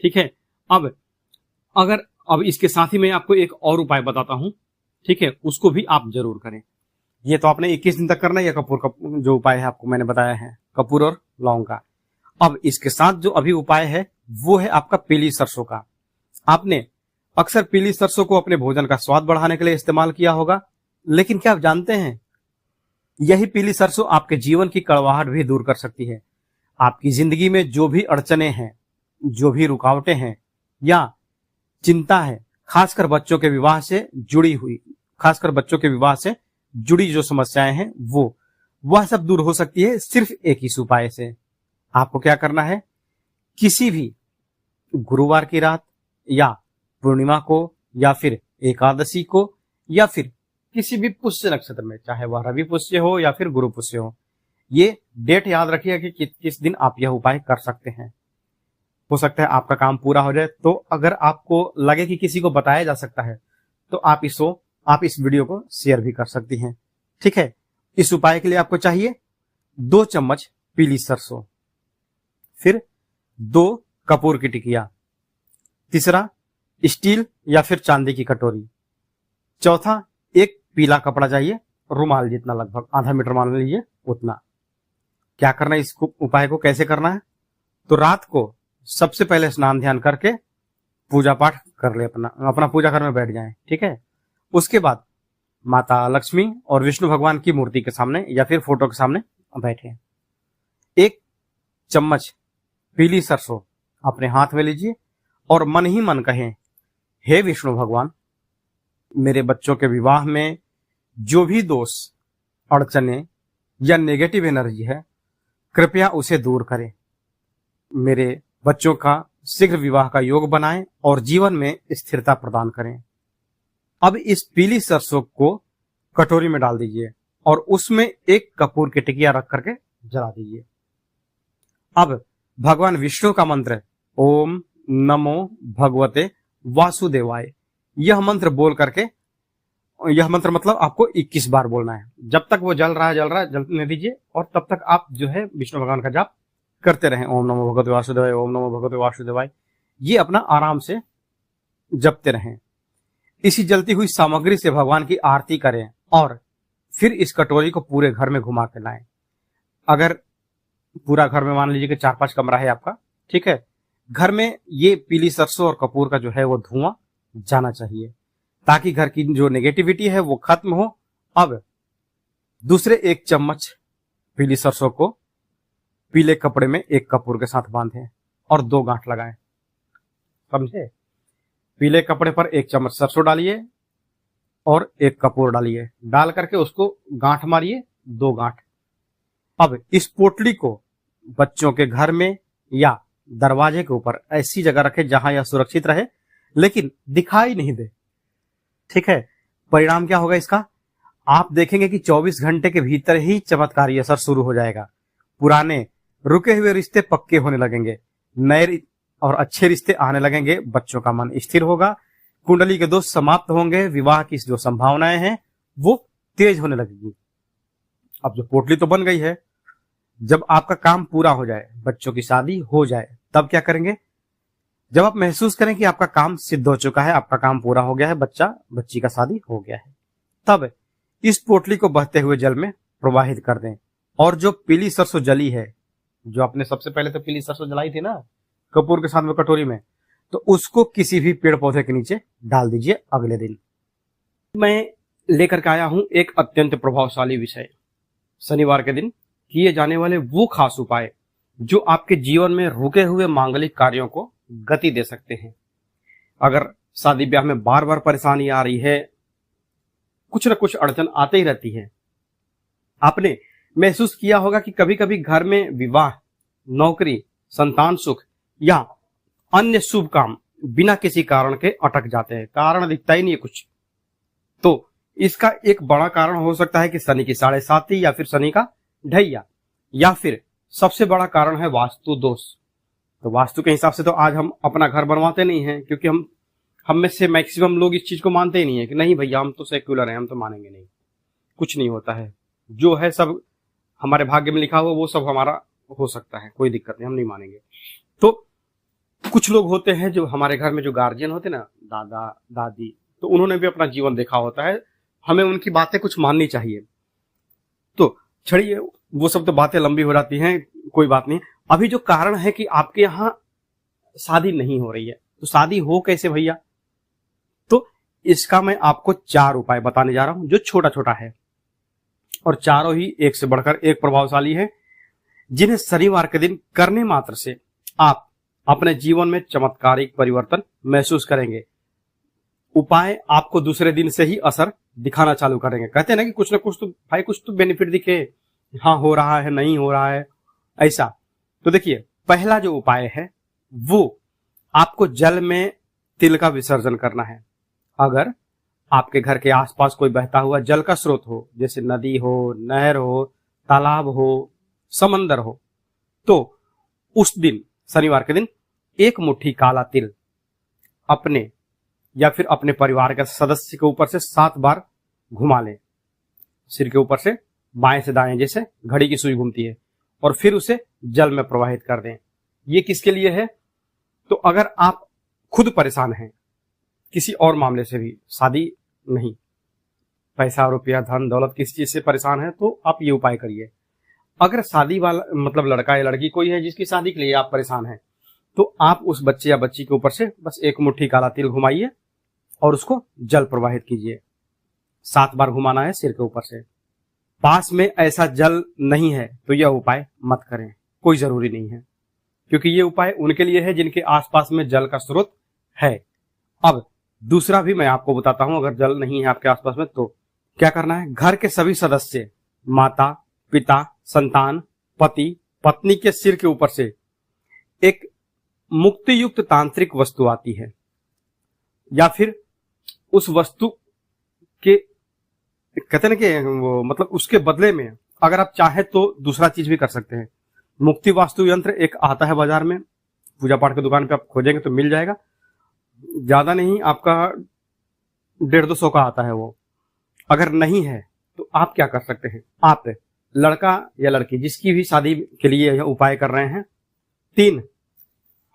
ठीक है। अब इसके साथ ही मैं आपको एक और उपाय बताता हूं, ठीक है, उसको भी आप जरूर करें। ये तो आपने 21 दिन तक करना है, या कपूर का जो उपाय है आपको मैंने बताया है, कपूर और लौंग का। अब इसके साथ जो अभी उपाय है वो है आपका पीली सरसों का। आपने अक्सर पीली सरसों को अपने भोजन का स्वाद बढ़ाने के लिए इस्तेमाल किया होगा, लेकिन क्या आप जानते हैं, यही पीली सरसों आपके जीवन की कड़वाहट भी दूर कर सकती है। आपकी जिंदगी में जो भी अड़चने हैं, जो भी रुकावटें हैं या चिंता है, खासकर बच्चों के विवाह से जुड़ी जो समस्याएं हैं, वह सब दूर हो सकती है सिर्फ एक ही उपाय से। आपको क्या करना है, किसी भी गुरुवार की रात या पूर्णिमा को या फिर एकादशी को या फिर किसी भी पुष्य नक्षत्र में, चाहे वह रवि पुष्य हो या फिर गुरु पुष्य हो, ये डेट याद रखिएगा कि किस दिन आप यह उपाय कर सकते हैं। हो सकता है आपका काम पूरा हो जाए। तो अगर आपको लगे कि किसी को बताया जा सकता है तो आप इस वीडियो को शेयर भी कर सकती हैं, ठीक है। इस उपाय के लिए आपको चाहिए 2 चम्मच पीली सरसों, फिर 2 कपूर की टिकिया, तीसरा स्टील या फिर चांदी की कटोरी, चौथा एक पीला कपड़ा चाहिए, रुमाल जितना, लगभग आधा मीटर मान लीजिए उतना। क्या करना है, इस उपाय को कैसे करना है, तो रात को सबसे पहले स्नान ध्यान करके पूजा पाठ कर ले, अपना पूजा घर में बैठ जाएं, ठीक है। उसके बाद माता लक्ष्मी और विष्णु भगवान की मूर्ति के सामने या फिर फोटो के सामने बैठे, 1 चम्मच पीली सरसों अपने हाथ में लीजिए और मन ही मन कहें, हे विष्णु भगवान, मेरे बच्चों के विवाह में जो भी दोष, अड़चने या नेगेटिव एनर्जी है, कृपया उसे दूर करें। मेरे बच्चों का शीघ्र विवाह का योग बनाएं और जीवन में स्थिरता प्रदान करें। अब इस पीली सरसों को कटोरी में डाल दीजिए और उसमें 1 कपूर की टिकिया रख करके जला दीजिए। अब भगवान विष्णु का मंत्र ओम नमो भगवते वासुदेवाय, यह मंत्र बोल करके, यह मंत्र मतलब आपको 21 बार बोलना है। जब तक वो जल रहा है जलने दीजिए और तब तक आप जो है विष्णु भगवान का जाप करते रहें, ओम नमो भगवते वासुदेवाय, ओम नमो भगवते वासुदेवाय, ये अपना आराम से जपते रहें। इसी जलती हुई सामग्री से भगवान की आरती करें और फिर इस कटोरी को पूरे घर में घुमा के लाएं। अगर पूरा घर में मान लीजिए कि 4-5 कमरा है आपका, ठीक है, घर में ये पीली सरसों और कपूर का जो है वो धुआं जाना चाहिए, ताकि घर की जो नेगेटिविटी है वो खत्म हो। अब दूसरे 1 चम्मच पीली सरसों को पीले कपड़े में एक कपूर के साथ बांधें और 2 गांठ लगाएं। समझे? पीले कपड़े पर 1 चम्मच सरसों डालिए और 1 कपूर डालिए, डाल करके उसको गांठ मारिए, 2 गांठ। अब इस पोटली को बच्चों के घर में या दरवाजे के ऊपर ऐसी जगह रखें जहां यह सुरक्षित रहे लेकिन दिखाई नहीं दे। ठीक है, परिणाम क्या होगा इसका? आप देखेंगे कि 24 घंटे के भीतर ही चमत्कारी असर शुरू हो जाएगा। पुराने रुके हुए रिश्ते पक्के होने लगेंगे, नए और अच्छे रिश्ते आने लगेंगे, बच्चों का मन स्थिर होगा, कुंडली के दोष समाप्त होंगे, विवाह की जो संभावनाएं हैं वो तेज होने लगेगी। अब जो पोटली तो बन गई है, जब आपका काम पूरा हो जाए, बच्चों की शादी हो जाए, तब क्या करेंगे? जब आप महसूस करें कि आपका काम सिद्ध हो चुका है, आपका काम पूरा हो गया है, बच्ची का शादी हो गया है, तब इस पोटली को बहते हुए जल में प्रवाहित कर दें। और जो पीली सरसों जली है, जो आपने सबसे पहले तो पीली सरसों जलाई थी ना कपूर के साथ में कटोरी में, तो उसको किसी भी पेड़ पौधे के नीचे डाल दीजिए। अगले दिन मैं लेकर के आया हूं एक अत्यंत प्रभावशाली विषय, शनिवार के दिन किए जाने वाले वो खास उपाय जो आपके जीवन में रुके हुए मांगलिक कार्यों को गति दे सकते हैं। अगर शादी ब्याह में बार बार परेशानी आ रही है, कुछ न कुछ अड़चन आते ही रहती है, आपने महसूस किया होगा कि कभी कभी घर में विवाह, नौकरी, संतान सुख या अन्य शुभ काम बिना किसी कारण के अटक जाते हैं, कारण दिखता ही नहीं है कुछ। तो इसका एक बड़ा कारण हो सकता है कि शनि की 7.5 या फिर शनि का ढैया, या फिर सबसे बड़ा कारण है वास्तु दोष। तो वास्तु के हिसाब से तो आज हम अपना घर बनवाते नहीं हैं, क्योंकि हम में से मैक्सिमम लोग इस चीज को मानते ही नहीं है कि नहीं भैया हम तो सेक्युलर हैं, हम तो मानेंगे नहीं, कुछ नहीं होता है, जो है सब हमारे भाग्य में लिखा हुआ वो सब हमारा हो सकता है, कोई दिक्कत नहीं, हम नहीं मानेंगे। तो कुछ लोग होते हैं जो हमारे घर में जो गार्जियन होते ना, दादा दादी, तो उन्होंने भी अपना जीवन देखा होता है, हमें उनकी बातें कुछ माननी चाहिए। तो छड़िए वो सब तो बातें लंबी हो जाती हैं, कोई बात नहीं। अभी जो कारण है कि आपके यहाँ शादी नहीं हो रही है, तो शादी हो कैसे भैया? तो इसका मैं आपको 4 उपाय बताने जा रहा हूं, जो छोटा छोटा है और चारों ही एक से बढ़कर एक प्रभावशाली है, जिन्हें शनिवार के दिन करने मात्र से आप अपने जीवन में चमत्कारिक परिवर्तन महसूस करेंगे। उपाय आपको दूसरे दिन से ही असर दिखाना चालू करेंगे। कहते हैं ना कि कुछ ना कुछ तो भाई, कुछ तो बेनिफिट दिखे, हाँ हो रहा है, नहीं हो रहा है, ऐसा। तो देखिए, पहला जो उपाय है वो आपको जल में तिल का विसर्जन करना है। अगर आपके घर के आसपास कोई बहता हुआ जल का स्रोत हो, जैसे नदी हो, नहर हो, तालाब हो, समंदर हो, तो उस दिन शनिवार के दिन 1 मुट्ठी काला तिल अपने या फिर अपने परिवार के सदस्य के ऊपर से 7 बार घुमा लें, सिर के ऊपर से बाएं से दाएं, जैसे घड़ी की सुई घूमती है, और फिर उसे जल में प्रवाहित कर दें। ये किसके लिए है? तो अगर आप खुद परेशान हैं किसी और मामले से भी, शादी नहीं, पैसा रुपया धन दौलत किसी चीज से परेशान है, तो आप ये उपाय करिए। अगर शादी वाला मतलब लड़का या लड़की कोई है जिसकी शादी के लिए आप परेशान हैं, तो आप उस बच्चे या बच्ची के ऊपर से बस 1 मुट्ठी काला तिल घुमाइए और उसको जल प्रवाहित कीजिए। 7 बार घुमाना है सिर के ऊपर से। पास में ऐसा जल नहीं है तो यह उपाय मत करें, कोई जरूरी नहीं है, क्योंकि ये उपाय उनके लिए है जिनके आसपास में जल का स्रोत है। अब दूसरा भी मैं आपको बताता हूं, अगर जल नहीं है आपके आसपास में तो क्या करना है। घर के सभी सदस्य, माता पिता, संतान, पति पत्नी के सिर के ऊपर से एक मुक्ति युक्त तांत्रिक वस्तु आती है, या फिर उस वस्तु के कहते ना कि वो मतलब उसके बदले में अगर आप चाहे तो दूसरा चीज भी कर सकते हैं। मुक्ति वास्तु यंत्र एक आता है बाजार में, पूजा पाठ की दुकान पे आप खोजेंगे तो मिल जाएगा, ज्यादा नहीं, आपका 150-200 का आता है वो। अगर नहीं है तो आप क्या कर सकते हैं, आप लड़का या लड़की जिसकी भी शादी के लिए यह उपाय कर रहे हैं, 3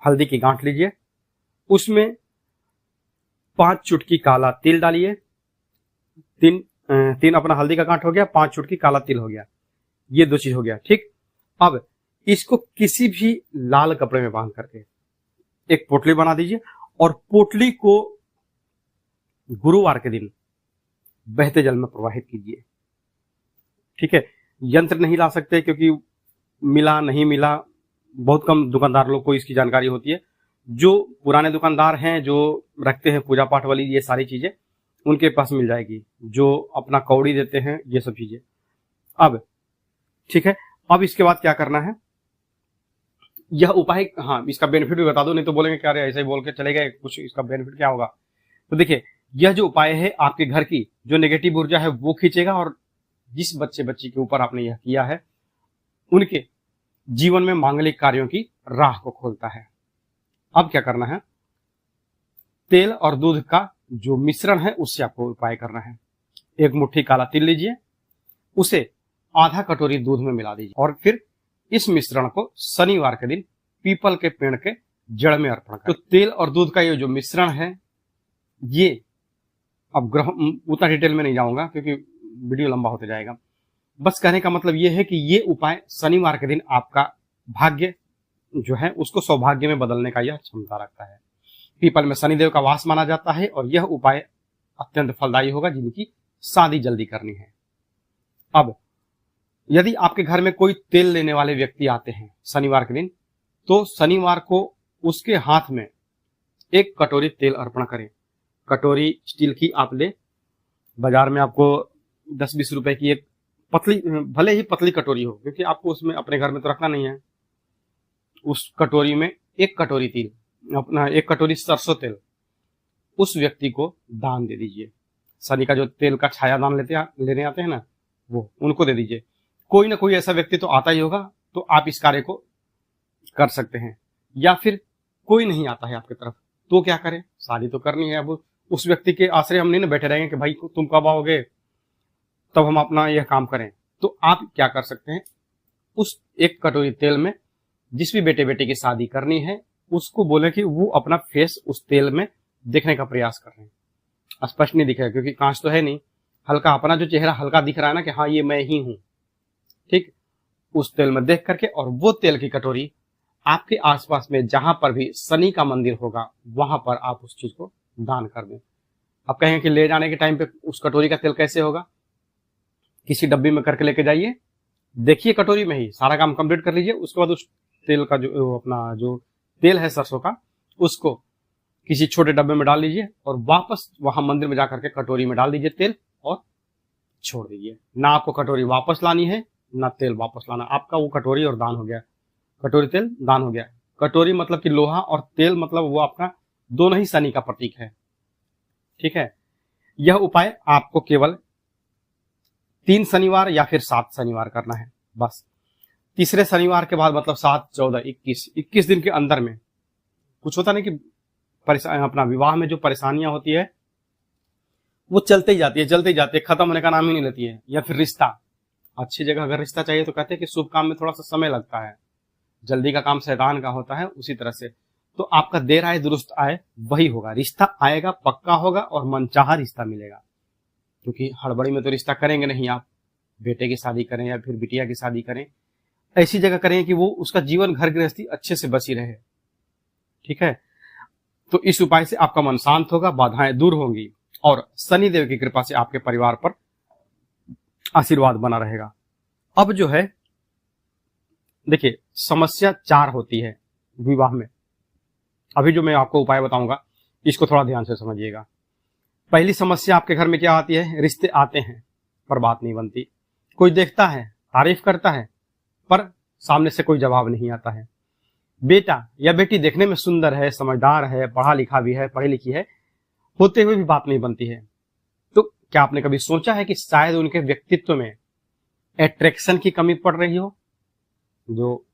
हल्दी की गांठ लीजिए, उसमें 5 चुटकी काला तिल डालिए। 3 अपना हल्दी का गांठ हो गया, 5 चुटकी काला तिल हो गया, ये 2 चीज हो गया। ठीक, अब इसको किसी भी लाल कपड़े में बांध करके एक पोटली बना दीजिए और पोटली को गुरुवार के दिन बहते जल में प्रवाहित कीजिए। ठीक है, यंत्र नहीं ला सकते क्योंकि मिला नहीं मिला, बहुत कम दुकानदार लोग को इसकी जानकारी होती है। जो पुराने दुकानदार हैं, जो रखते हैं पूजा पाठ वाली ये सारी चीजें, उनके पास मिल जाएगी, जो अपना कौड़ी देते हैं, ये सब चीजें। अब ठीक है, अब इसके बाद क्या करना है, यह उपाय, हाँ इसका बेनिफिट भी बता दो, नहीं तो बोलेंगे क्या रे ऐसे ही बोल के चले गए, कुछ इसका बेनिफिट क्या होगा। तो देखिए, यह जो उपाय है आपके घर की जो नेगेटिव ऊर्जा है वो खींचेगा, और जिस बच्ची के ऊपर आपने यह किया है उनके जीवन में मांगलिक कार्यों की राह को खोलता है। अब क्या करना है, तेल और दूध का जो मिश्रण है उससे आपको उपाय करना है। 1 मुट्ठी काला तिल लीजिए, उसे आधा कटोरी दूध में मिला दीजिए और फिर इस मिश्रण को शनिवार के दिन पीपल के पेड़ के जड़ में अर्पण करें। तो तेल और दूध का ये जो मिश्रण है, ये अब ग्रह उतना डिटेल में नहीं जाऊंगा क्योंकि वीडियो लंबा होते जाएगा। बस कहने का मतलब ये है कि ये उपाय शनिवार के दिन आपका भाग्य जो है उसको सौभाग्य में बदलने का यह क्षमता रखता है। पीपल में शनिदेव का वास माना जाता है और यह उपाय अत्यंत फलदायी होगा जिनकी शादी जल्दी करनी है। अब यदि आपके घर में कोई तेल लेने वाले व्यक्ति आते हैं शनिवार के दिन, तो शनिवार को उसके हाथ में 1 कटोरी तेल अर्पण करें। कटोरी स्टील की आप ले, बाजार में आपको 10-20 रुपए की एक पतली, भले ही पतली कटोरी हो, क्योंकि आपको उसमें अपने घर में तो रखना नहीं है। उस कटोरी में 1 कटोरी तेल, अपना 1 कटोरी सरसों तेल उस व्यक्ति को दान दे दीजिए। शनि का जो तेल का छाया दान लेने आते हैं ना, वो उनको दे दीजिए। कोई ना कोई ऐसा व्यक्ति तो आता ही होगा, तो आप इस कार्य को कर सकते हैं। या फिर कोई नहीं आता है आपकी तरफ, तो क्या करें, शादी तो करनी है। अब उस व्यक्ति के आश्रय हम नहीं ना बैठे रहेंगे कि भाई तुम कब आओगे तब हम अपना यह काम करें। तो आप क्या कर सकते हैं, उस 1 कटोरी तेल में जिस भी बेटे की शादी करनी है उसको बोले कि वो अपना फेस उस तेल में देखने का प्रयास कर रहे हैं। स्पष्ट नहीं दिखेगा क्योंकि कांच तो है नहीं, हल्का अपना जो चेहरा हल्का दिख रहा है ना कि हाँ ये मैं ही हूं। ठीक, उस तेल में देख करके, और वो तेल की कटोरी आपके आसपास में जहां पर भी शनि का मंदिर होगा वहां पर आप उस चीज को दान कर दें। अब कहेंगे कि ले जाने के टाइम पे उस कटोरी का तेल कैसे होगा, किसी डब्बी में करके लेके जाइए, देखिए कटोरी में ही सारा काम कंप्लीट कर लीजिए। उसके बाद उस तेल का जो अपना जो तेल है सरसों का, उसको किसी छोटे डब्बे में डाल लीजिए और वापस वहां मंदिर में जाकर के कटोरी में डाल दीजिए तेल और छोड़ दीजिए। ना आपको कटोरी वापस लानी है ना तेल वापस लाना, आपका वो कटोरी और दान हो गया, कटोरी तेल दान हो गया। कटोरी मतलब कि लोहा और तेल मतलब वो आपका दोनों ही शनि का प्रतीक है। ठीक है, यह उपाय आपको केवल 3 शनिवार या फिर 7 शनिवार करना है बस। तीसरे शनिवार के बाद मतलब 7, 14, 21 दिन के अंदर में कुछ होता नहीं कि अपना विवाह में जो परेशानियां होती है वो चलते ही जाती है, खत्म होने का नाम ही नहीं लेती है। या फिर रिश्ता, अच्छी जगह अगर रिश्ता चाहिए तो कहते हैं कि शुभ काम में थोड़ा सा समय लगता है, जल्दी का काम शैतान का होता है, उसी तरह से तो आपका देर आए दुरुस्त आए वही होगा। रिश्ता आएगा, पक्का होगा और मनचाहा रिश्ता मिलेगा, क्योंकि हड़बड़ी में तो रिश्ता करेंगे नहीं। आप बेटे की शादी करें या फिर बिटिया की शादी करें, ऐसी जगह करें कि वो उसका जीवन घर गृहस्थी अच्छे से बसी रहे। ठीक है, तो इस उपाय से आपका मन शांत होगा, बाधाएं दूर होंगी और शनिदेव की कृपा से आपके परिवार पर आशीर्वाद बना रहेगा। अब जो है देखिए, समस्या 4 होती है विवाह में। अभी जो मैं आपको उपाय बताऊंगा इसको थोड़ा ध्यान से समझिएगा। पहली समस्या आपके घर में क्या आती है, रिश्ते आते हैं पर बात नहीं बनती। कोई देखता है, तारीफ करता है, पर सामने से कोई जवाब नहीं आता है। बेटा या बेटी देखने में सुंदर है, समझदार है, पढ़ा लिखा भी है, पढ़ी लिखी है, होते हुए भी बात नहीं बनती है। तो क्या आपने कभी सोचा है कि शायद उनके व्यक्तित्व में अट्रैक्शन की कमी पड़ रही हो, जो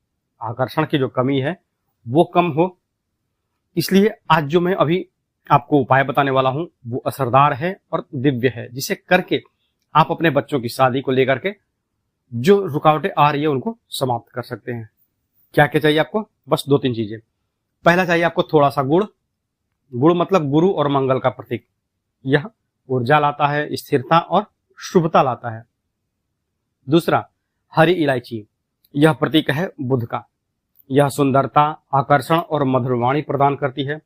आकर्षण की जो कमी है वो कम हो। इसलिए आज जो मैं अभी आपको उपाय बताने वाला हूं वो असरदार है और दिव्य है, जिसे करके आप अपने बच्चों की शादी को लेकर के जो रुकावटें आ रही है उनको समाप्त कर सकते हैं। क्या क्या चाहिए आपको? बस 2-3 चीजें। पहला चाहिए आपको थोड़ा सा गुड़। गुड़ मतलब गुरु और मंगल का प्रतीक। यह ऊर्जा लाता है, स्थिरता और शुभता लाता है। दूसरा, हरी इलायची। यह प्रतीक है बुध का। यह सुंदरता, आकर्षण और मधुरवाणी प्रदान करती है।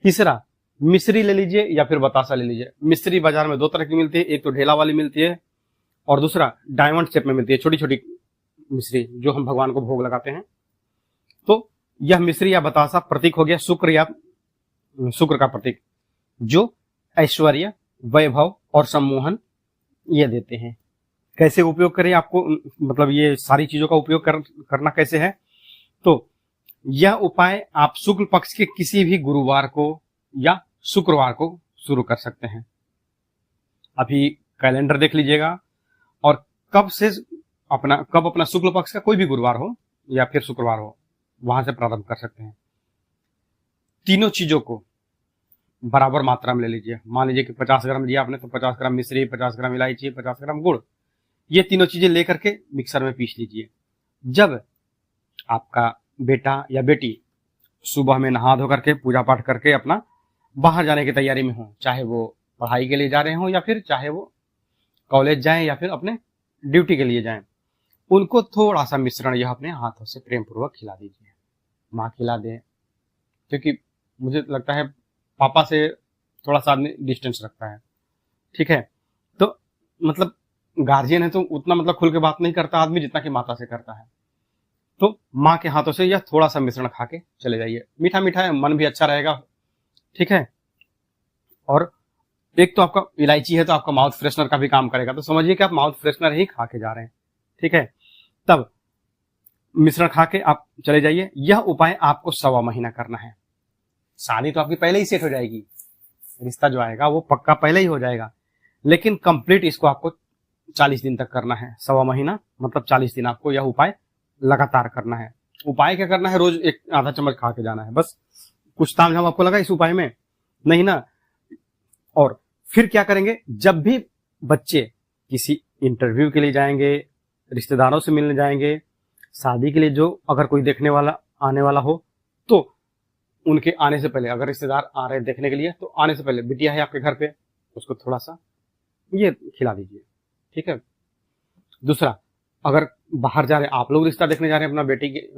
तीसरा, मिश्री ले लीजिए या फिर बतासा ले लीजिए। मिश्री बाजार में 2 तरह की मिलती है, एक तो ढेला वाली मिलती है और दूसरा डायमंड शेप में मिलती है, छोटी छोटी मिश्री जो हम भगवान को भोग लगाते हैं। तो यह मिश्री या बतासा प्रतीक हो गया शुक्र का प्रतीक, जो ऐश्वर्य, वैभव और सम्मोहन ये देते हैं। कैसे उपयोग करें आपको, मतलब ये सारी चीजों का उपयोग करना कैसे है? तो यह उपाय आप शुक्ल पक्ष के किसी भी गुरुवार को या शुक्रवार को शुरू कर सकते हैं। अभी कैलेंडर देख लीजिएगा और कब अपना शुक्ल पक्ष का कोई भी गुरुवार हो या फिर शुक्रवार हो, वहां से प्रारंभ कर सकते हैं। तीनों चीजों को बराबर मात्रा में ले लीजिए। मान लीजिए कि 50 ग्राम लिया आपने, तो 50 ग्राम मिश्री, 50 ग्राम इलायची, 50 ग्राम गुड़, ये तीनों चीजें लेकर के मिक्सर में पीस लीजिए। जब आपका बेटा या बेटी सुबह में नहा धो करके पूजा पाठ करके अपना बाहर जाने की तैयारी में हो, चाहे वो पढ़ाई के लिए जा रहे हो या फिर चाहे वो कॉलेज जाएं या फिर अपने ड्यूटी के लिए जाएं, उनको थोड़ा सा मिश्रण यह अपने हाथों से प्रेम पूर्वक खिला दीजिए। माँ खिला दे, क्योंकि मुझे लगता है पापा से थोड़ा सा आदमी डिस्टेंस रखता है, ठीक है। तो मतलब गार्जियन है तो उतना मतलब खुल के बात नहीं करता आदमी जितना कि माता से करता है। तो माँ के हाथों से यह थोड़ा सा मिश्रण खा के चले जाइए। मीठा मीठा है, मन भी अच्छा रहेगा, ठीक है। और एक तो आपका इलायची है तो आपका माउथ फ्रेशनर का भी काम करेगा, तो समझिए कि आप माउथ फ्रेशनर ही खा के जा रहे हैं, ठीक है। तब मिश्रण खा के आप चले जाइए। यह उपाय आपको 1.25 महीना करना है। शादी तो आपकी पहले ही सेट हो जाएगी, रिश्ता जो आएगा वो पक्का पहले ही हो जाएगा, लेकिन कंप्लीट इसको आपको 40 दिन तक करना है। 1.25 महीना मतलब 40 दिन आपको यह उपाय लगातार करना है। उपाय क्या करना है? रोज 1 आधा चम्मच खा के जाना है, बस। कुछ तामझाम आपको लगा इस उपाय में? नहीं ना। और फिर क्या करेंगे? जब भी बच्चे किसी इंटरव्यू के लिए जाएंगे, रिश्तेदारों से मिलने जाएंगे, शादी के लिए जो अगर कोई देखने वाला आने वाला हो, तो उनके आने से पहले, अगर रिश्तेदार आ रहे हैं देखने के लिए, तो आने से पहले बिटिया है आपके घर पे, उसको थोड़ा सा ये खिला दीजिए, ठीक है। दूसरा, अगर बाहर जा रहे हैं आप लोग, रिश्ता देखने जा रहे हैं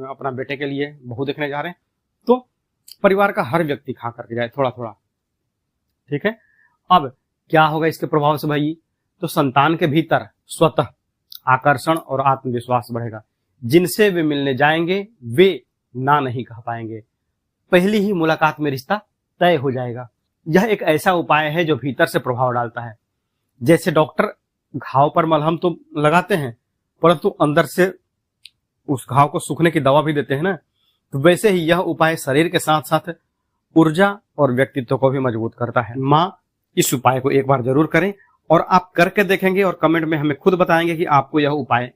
अपना बेटे के लिए, बहू देखने जा रहे हैं, तो परिवार का हर व्यक्ति खा करके जाए थोड़ा थोड़ा, ठीक है। अब क्या होगा इसके प्रभाव से भाई? तो संतान के भीतर स्वतः आकर्षण और आत्मविश्वास बढ़ेगा। जिनसे वे मिलने जाएंगे वे ना नहीं कह पाएंगे, पहली ही मुलाकात में रिश्ता तय हो जाएगा। यह एक ऐसा उपाय है जो भीतर से प्रभाव डालता है। जैसे डॉक्टर घाव पर मलहम तो लगाते हैं, परंतु अंदर से उस घाव को सूखने की दवा भी देते हैं ना, तो वैसे ही यह उपाय शरीर के साथ साथ ऊर्जा और व्यक्तित्व को भी मजबूत करता है। माँ, इस उपाय को एक बार जरूर करें और आप करके देखेंगे और कमेंट में हमें खुद बताएंगे कि आपको यह उपाय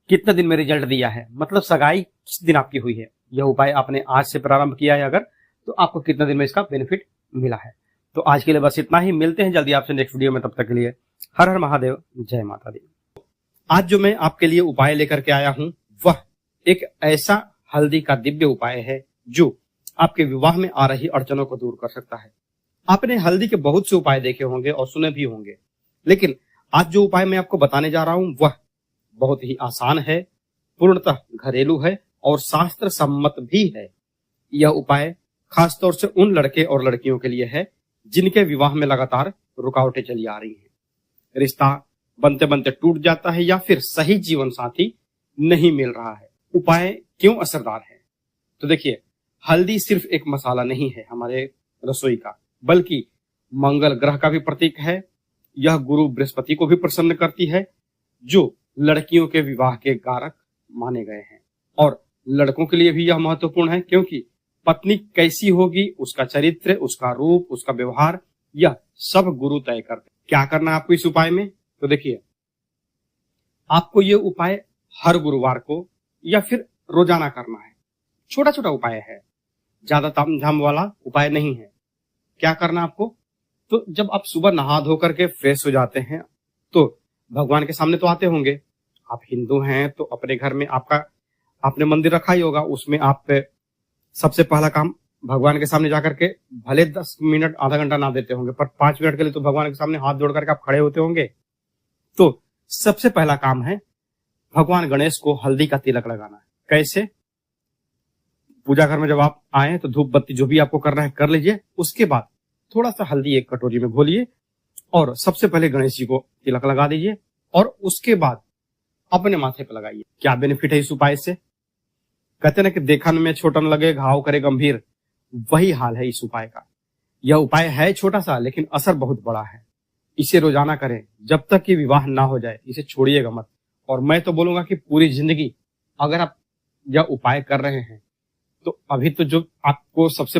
कितने दिन में रिजल्ट दिया है, मतलब सगाई किस दिन आपकी हुई है। यह उपाय आपने आज से प्रारंभ किया है अगर, तो आपको कितने दिन में इसका बेनिफिट मिला है। तो आज के लिए बस इतना ही, मिलते हैं जल्दी आपसे नेक्स्ट वीडियो में। तब तक के लिए हर हर महादेव, जय माता दी। आज जो मैं आपके लिए उपाय लेकर के आया हूं वह एक ऐसा हल्दी का दिव्य उपाय है जो आपके विवाह में आ रही अड़चनों को दूर कर सकता है। आपने हल्दी के बहुत से उपाय देखे होंगे और सुने भी होंगे, लेकिन आज जो उपाय मैं आपको बताने जा रहा हूं वह बहुत ही आसान है, पूर्णतः घरेलू है और शास्त्र सम्मत भी है। यह उपाय खासतौर से उन लड़के और लड़कियों के लिए है जिनके विवाह में लगातार रुकावटें चली आ रही हैं, रिश्ता बनते बनते टूट जाता है या फिर सही जीवन साथी नहीं मिल रहा है। उपाय क्यों असरदार है? तो देखिए, हल्दी सिर्फ एक मसाला नहीं है हमारे रसोई का, बल्कि मंगल ग्रह का भी प्रतीक है। यह गुरु बृहस्पति को भी प्रसन्न करती है, जो लड़कियों के विवाह के कारक माने गए हैं। और लड़कों के लिए भी यह महत्वपूर्ण है, क्योंकि पत्नी कैसी होगी, उसका चरित्र, उसका रूप, उसका व्यवहार, यह सब गुरु तय करते। क्या करना है आपको इस उपाय में? तो देखिए, आपको यह उपाय हर गुरुवार को या फिर रोजाना करना है। छोटा छोटा उपाय है, ज्यादा तामझाम वाला उपाय नहीं है। क्या करना आपको? तो जब आप सुबह नहा धो करके फ्रेश हो जाते हैं तो भगवान के सामने तो आते होंगे, आप हिंदू हैं तो अपने घर में आपका आपने मंदिर रखा ही होगा, उसमें आप सबसे पहला काम भगवान के सामने जाकर के भले 10 मिनट आधा घंटा ना देते होंगे, पर 5 मिनट के लिए तो भगवान के सामने हाथ जोड़ करके आप खड़े होते होंगे। तो सबसे पहला काम है भगवान गणेश को हल्दी का तिलक लगाना है। कैसे? पूजा घर में जब आप आए तो धूप बत्ती जो भी आपको करना है कर लीजिए। उसके बाद थोड़ा सा हल्दी एक कटोरी में घोलिए और सबसे पहले गणेश जी को तिलक लगा दीजिए और उसके बाद अपने माथे पर लगाइए। क्या बेनिफिट है इस उपाय से? कहते ना कि देखने में छोटा न लगे घाव करे गंभीर, वही हाल है इस उपाय का। यह उपाय है छोटा सा लेकिन असर बहुत बड़ा है। इसे रोजाना करें जब तक कि विवाह ना हो जाए, इसे छोड़िएगा मत। और मैं तो बोलूंगा कि पूरी जिंदगी अगर आप यह उपाय कर रहे हैं तो अभी तो जो आपको सबसे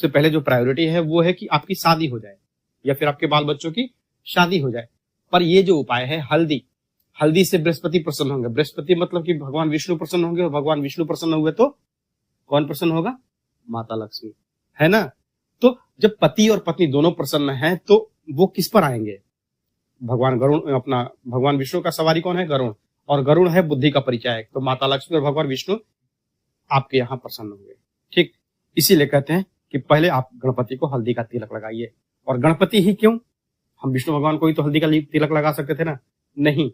पहले जो प्रायोरिटी है वो है कि आपकी शादी हो जाए या फिर आपके बाल बच्चों की शादी हो जाए। पर ये जो उपाय है हल्दी से बृहस्पति प्रसन्न होंगे। बृहस्पति मतलब कि भगवान विष्णु प्रसन्न होंगे और भगवान विष्णु प्रसन्न हुए तो कौन प्रसन्न होगा? माता लक्ष्मी, है ना। तो जब पति और पत्नी दोनों प्रसन्न हैं तो वो किस पर आएंगे? भगवान विष्णु का सवारी कौन है? गरुण। और गरुण है बुद्धि का परिचायक। तो माता लक्ष्मी और भगवान विष्णु आपके यहाँ प्रसन्न होंगे। ठीक, इसीलिए कहते हैं कि पहले आप गणपति को हल्दी का तिलक लगाइए। और गणपति ही क्यों? हम विष्णु भगवान को ही तो हल्दी का तिलक लगा सकते थे ना। नहीं,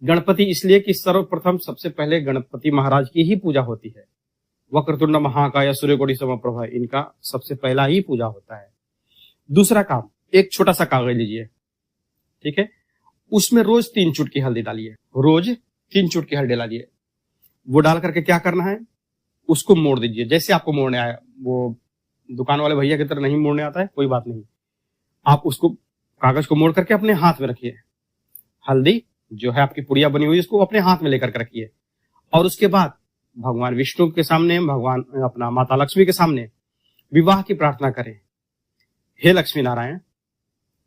गणपति इसलिए कि सर्वप्रथम सबसे पहले गणपति महाराज की ही पूजा होती है। वक्रतुंड महाकाय सूर्यकोटि समप्रभ, इनका सबसे पहला ही पूजा होता है। दूसरा काम, एक छोटा सा कागज लीजिए, ठीक है, उसमें रोज 3 चुटकी हल्दी डालिए। रोज 3 चुटकी हल्दी डालिए। वो डाल करके क्या करना है? उसको मोड़ दीजिए जैसे आपको मोड़ने आया। वो दुकान वाले भैया की तरह नहीं मोड़ने आता है, कोई बात नहीं। आप उसको कागज को मोड़ करके अपने हाथ में रखिए। हल्दी जो है आपकी पुड़िया बनी हुई उसको अपने हाथ में लेकर के रखिए। और उसके बाद भगवान विष्णु के सामने, भगवान अपना माता लक्ष्मी के सामने विवाह की प्रार्थना करें। हे लक्ष्मी नारायण,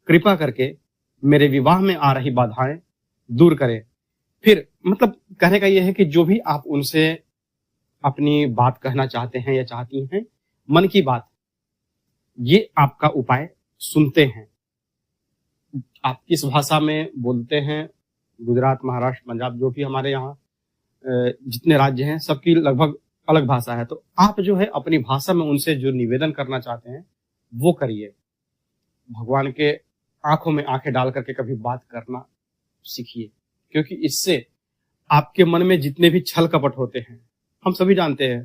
कृपा करके मेरे विवाह में आ रही बाधाएं दूर करें। फिर मतलब कहने का यह है कि जो भी आप उनसे अपनी बात कहना चाहते हैं या चाहती हैं, मन की बात, ये आपका उपाय सुनते हैं। आप किस भाषा में बोलते हैं, गुजरात, महाराष्ट्र, पंजाब, जो भी हमारे यहाँ जितने राज्य हैं सबकी लगभग अलग भाषा है। तो आप जो है अपनी भाषा में उनसे जो निवेदन करना चाहते हैं वो करिए। भगवान के आंखों में आंखें डाल करके कभी बात करना सीखिए, क्योंकि इससे आपके मन में जितने भी छल कपट होते हैं, हम सभी जानते हैं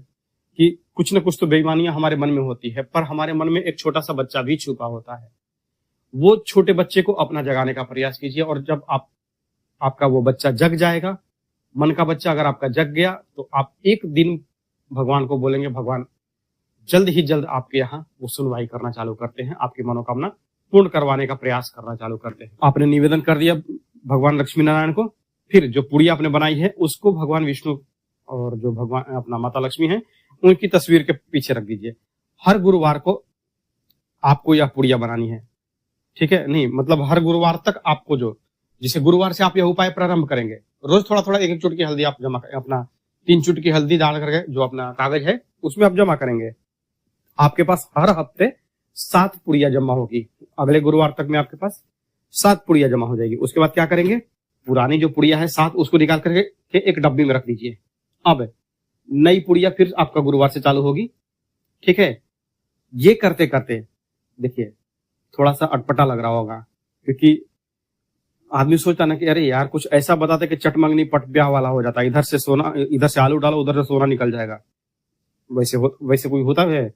कि कुछ न कुछ तो बेईमानियां हमारे मन में होती है, पर हमारे मन में एक छोटा सा बच्चा भी छुपा होता है। वो छोटे बच्चे को अपना जगाने का प्रयास कीजिए। और जब आपका वो बच्चा जग जाएगा, मन का बच्चा अगर आपका जग गया, तो आप एक दिन भगवान को बोलेंगे, भगवान जल्द ही जल्द आपके यहाँ वो सुनवाई करना चालू करते हैं, आपकी मनोकामना पूर्ण करवाने का प्रयास करना चालू करते हैं। आपने निवेदन कर दिया भगवान लक्ष्मी नारायण को, फिर जो पुड़िया आपने बनाई है उसको भगवान विष्णु और जो भगवान अपना माता लक्ष्मी है उनकी तस्वीर के पीछे रख दीजिए। हर गुरुवार को आपको यह पुड़िया बनानी है, ठीक है। नहीं मतलब हर गुरुवार तक आपको, जो जिसे गुरुवार से आप यह उपाय प्रारंभ करेंगे, रोज थोड़ा थोड़ा 1-1 चुटकी हल्दी आप जमा करें। अपना 3 चुटकी हल्दी डाल करके जो अपना कागज है उसमें आप जमा करेंगे। आपके पास हर हफ्ते 7 पुड़िया जमा होगी। अगले गुरुवार तक में आपके पास 7 पुड़िया जमा हो जाएगी। उसके बाद क्या करेंगे? पुरानी जो पुड़िया है 7, उसको निकाल करके एक डब्बी में रख दीजिए। अब नई पुड़िया फिर आपका गुरुवार से चालू होगी, ठीक है। ये करते करते देखिए थोड़ा सा अटपटा लग रहा होगा, क्योंकि आदमी सोचता ना कि अरे यार कुछ ऐसा बताते कि चटमंगनी पट ब्याह वाला हो जाता है, इधर से सोना, इधर से आलू डालो उधर से सोना निकल जाएगा। वैसे कोई होता है?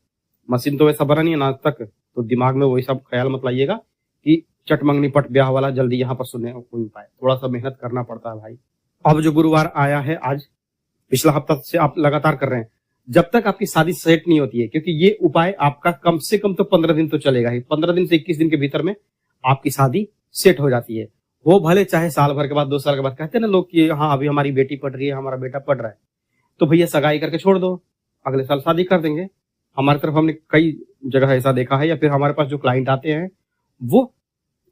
मशीन तो वैसा बना नहीं है ना आज तक, तो दिमाग में वही सब ख्याल मत लाइएगा कि चटमंगनी पट ब्याह वाला जल्दी यहाँ पर सुनने कोई उपाय। थोड़ा सा मेहनत करना पड़ता है भाई। अब जो गुरुवार आया है आज, पिछला हफ्ता से आप लगातार कर रहे हैं, जब तक आपकी शादी सेट नहीं होती है, क्योंकि ये उपाय आपका कम से कम तो 15 दिन तो चलेगा ही। 15 दिन से 21 दिन के भीतर में आपकी शादी सेट हो जाती है। वो भले चाहे साल भर के बाद, 2 साल के बाद, कहते हैं ना लोग कि हाँ अभी हमारी बेटी पढ़ रही है, हमारा बेटा पढ़ रहा है, तो भैया सगाई करके छोड़ दो, अगले साल शादी कर देंगे। हमारी तरफ हमने कई जगह ऐसा देखा है। या फिर हमारे पास जो क्लाइंट आते हैं वो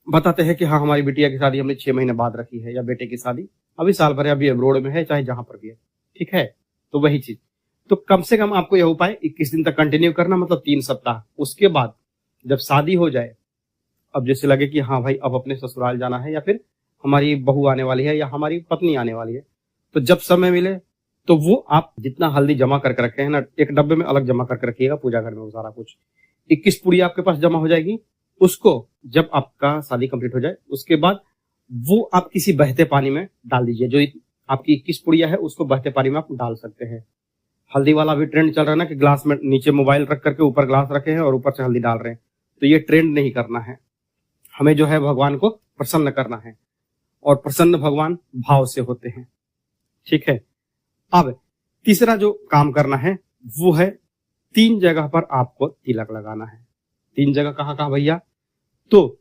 बताते हैं कि हाँ हमारी बिटिया की शादी हमने 6 महीने बाद रखी है, या बेटे की शादी अभी साल भर अभी अब्रोड में है, चाहे जहां पर भी है, ठीक है। तो वही चीज, तो कम से कम आपको यह उपाय 21 दिन तक कंटिन्यू करना, मतलब 3 सप्ताह। उसके बाद जब शादी हो जाए, अब जैसे लगे कि हाँ भाई अब अपने ससुराल जाना है या फिर हमारी बहू आने वाली है या हमारी पत्नी आने वाली है, तो जब समय मिले तो वो आप जितना हल्दी जमा करके रखे हैं ना, एक डब्बे में अलग जमा करके रखिएगा पूजा घर में, वो सारा कुछ 21 पुड़ी आपके पास जमा हो जाएगी। उसको जब आपका शादी कंप्लीट हो जाए उसके बाद वो आप किसी बहते पानी में डाल दीजिए। जो आपकी 21 पुड़िया है उसको बहते पानी में आप डाल सकते हैं। हल्दी वाला भी ट्रेंड चल रहा है ना कि ग्लास में नीचे मोबाइल रख करके ऊपर ग्लास रखे हैं और ऊपर से हल्दी डाल रहे हैं, तो ये ट्रेंड नहीं करना है। हमें जो है भगवान को प्रसन्न करना है, और प्रसन्न भगवान भाव से होते हैं। ठीक है। अब तीसरा जो काम करना है वो है 3 जगह पर आपको तिलक लगाना है। 3 जगह कहाँ कहाँ भैया? तो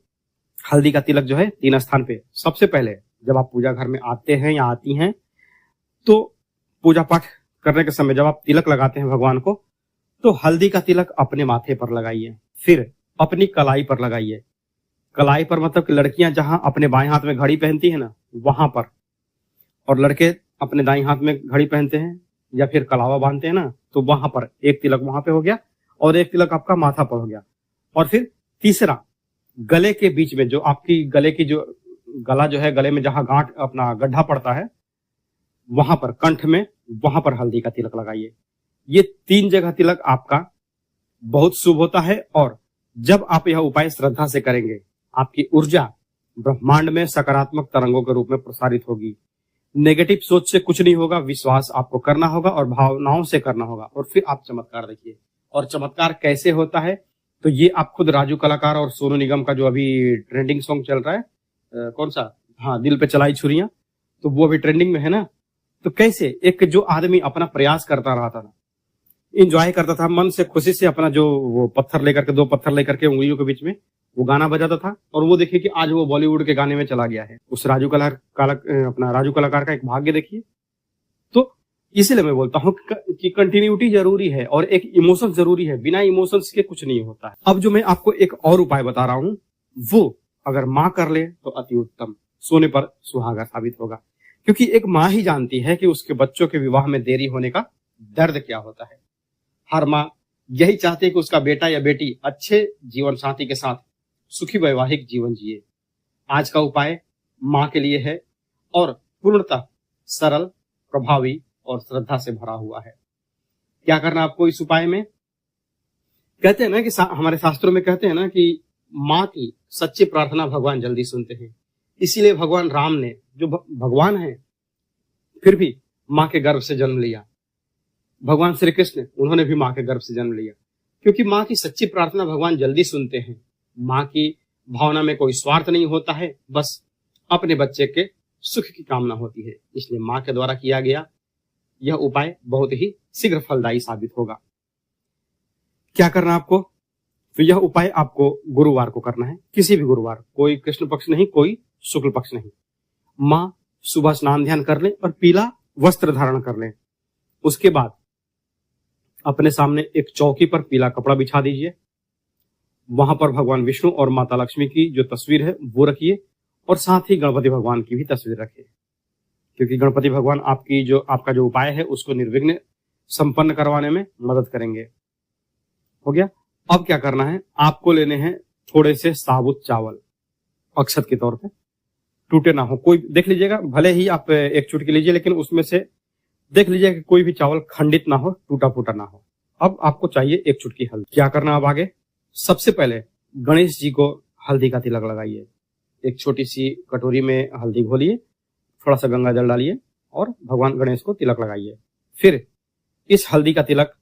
हल्दी का तिलक जो है 3 स्थान पे। सबसे पहले जब आप पूजा घर में आते हैं या आती हैं, तो पूजा पाठ करने के समय जब आप तिलक लगाते हैं भगवान को, तो हल्दी का तिलक अपने माथे पर लगाइए, फिर अपनी कलाई पर लगाइए। कलाई पर मतलब कि लड़कियां जहां अपने बाएं हाथ में घड़ी पहनती है ना, वहां पर, और लड़के अपने दाएं हाथ में घड़ी पहनते हैं या फिर कलावा बांधते हैं ना, तो वहां पर एक तिलक वहां पे हो गया और एक तिलक आपका माथा पर हो गया। और फिर तीसरा, गले के बीच में जो आपकी गले की जो गला जो है, गले में जहां गांठ अपना गड्ढा पड़ता है, वहां पर कंठ में, वहां पर हल्दी का तिलक लगाइए। ये 3 जगह तिलक आपका बहुत शुभ होता है। और जब आप यह उपाय श्रद्धा से करेंगे, आपकी ऊर्जा ब्रह्मांड में सकारात्मक तरंगों के रूप में प्रसारित होगी। नेगेटिव सोच से कुछ नहीं होगा, विश्वास आपको करना होगा और भावनाओं से करना होगा, और फिर आप चमत्कार देखिए। और चमत्कार कैसे होता है, तो ये आप खुद राजू कलाकार और सोनू निगम का जो अभी ट्रेंडिंग सॉन्ग चल रहा है, कौन सा, हाँ, दिल पे चलाई छुरियां, तो वो अभी ट्रेंडिंग में है ना। तो कैसे एक जो आदमी अपना प्रयास करता रहा था, इंजॉय करता था मन से, खुशी से, अपना जो वो पत्थर लेकर के, 2 पत्थर लेकर के उंगलियों के बीच में वो गाना बजाता था, और वो देखिए कि आज वो बॉलीवुड के गाने में चला गया है। उस अपना राजू कलाकार का एक भाग्य देखिए। तो इसलिए मैं बोलता हूँ कि कंटिन्यूटी जरूरी है और एक इमोशन जरूरी है, बिना इमोशंस के कुछ नहीं होता है। अब जो मैं आपको एक और उपाय बता रहा हूँ, वो अगर माँ कर ले तो अति उत्तम, सोने पर सुहागा साबित होगा। क्योंकि एक माँ ही जानती है कि उसके बच्चों के विवाह में देरी होने का दर्द क्या होता है। हर माँ यही चाहती है कि उसका बेटा या बेटी अच्छे जीवन साथी के साथ सुखी वैवाहिक जीवन जिए। आज का उपाय माँ के लिए है और पूर्णतः सरल, प्रभावी और श्रद्धा से भरा हुआ है। क्या करना आपको इस उपाय में? कहते हैं ना कि हमारे शास्त्रों में कहते हैं ना कि माँ की सच्ची प्रार्थना भगवान जल्दी सुनते हैं। इसीलिए भगवान राम ने, जो भगवान है फिर भी माँ के गर्भ से जन्म लिया। भगवान श्री कृष्ण, उन्होंने भी माँ के गर्भ से जन्म लिया, क्योंकि माँ की सच्ची प्रार्थना भगवान जल्दी सुनते हैं। माँ की भावना में कोई स्वार्थ नहीं होता है, बस अपने बच्चे के सुख की कामना होती है। इसलिए माँ के द्वारा किया गया यह उपाय बहुत ही शीघ्र फलदायी साबित होगा। क्या करना आपको? तो यह उपाय आपको गुरुवार को करना है, किसी भी गुरुवार, कोई कृष्ण पक्ष नहीं, कोई शुक्ल पक्ष नहीं। माँ सुबह स्नान ध्यान कर लें और पीला वस्त्र धारण कर लें। उसके बाद अपने सामने एक चौकी पर पीला कपड़ा बिछा दीजिए। वहां पर भगवान विष्णु और माता लक्ष्मी की जो तस्वीर है वो रखिए, और साथ ही गणपति भगवान की भी तस्वीर रखिए, क्योंकि गणपति भगवान आपका जो उपाय है उसको निर्विघ्न संपन्न करवाने में मदद करेंगे। हो गया। अब क्या करना है, आपको लेने हैं थोड़े से साबुत चावल अक्षत के तौर पे, टूटे ना हो, कोई देख लीजिएगा, भले ही आप एक चुटकी लीजिए, लेकिन उसमें से देख लीजिए कि कोई भी चावल खंडित ना हो, टूटा फूटा ना हो। अब आपको चाहिए 1 चुटकी हल्दी। क्या करना अब आगे? सबसे पहले गणेश जी को हल्दी का तिलक लगाइए। एक छोटी सी कटोरी में हल्दी घोलिए, थोड़ा सा गंगा जल डालिए और भगवान गणेश को तिलक लगाइए। फिर इस हल्दी का तिलक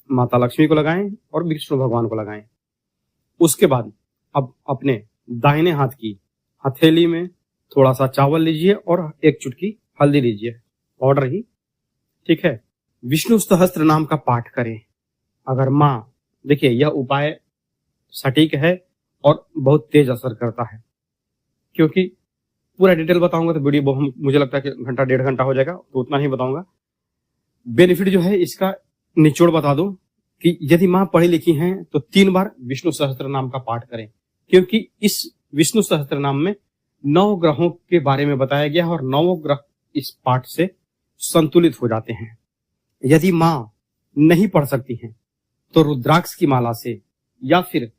माता लक्ष्मी को लगाएं और विष्णु भगवान को लगाएं। उसके बाद अब अपने दाहिने हाथ की हथेली में थोड़ा सा चावल लीजिए और 1 चुटकी हल्दी लीजिए, पाउडर ही, ठीक है। विष्णु सहस्त्र नाम का पाठ करें। अगर माँ, देखिए यह उपाय सटीक है और बहुत तेज असर करता है, क्योंकि पूरा डिटेल बताऊंगा तो वीडियो मुझे लगता है कि घंटा 1.5 घंटा हो जाएगा, तो उतना ही बताऊंगा। बेनिफिट जो है इसका निचोड़ बता दूं कि यदि माँ पढ़ी लिखी हैं तो 3 बार विष्णु सहस्त्र नाम का पाठ करें, क्योंकि इस विष्णु सहस्त्र नाम में 9 ग्रहों के बारे में बताया गया है और 9 ग्रह इस पाठ से संतुलित हो जाते हैं। यदि माँ नहीं पढ़ सकती हैं तो रुद्राक्ष की माला से या फिर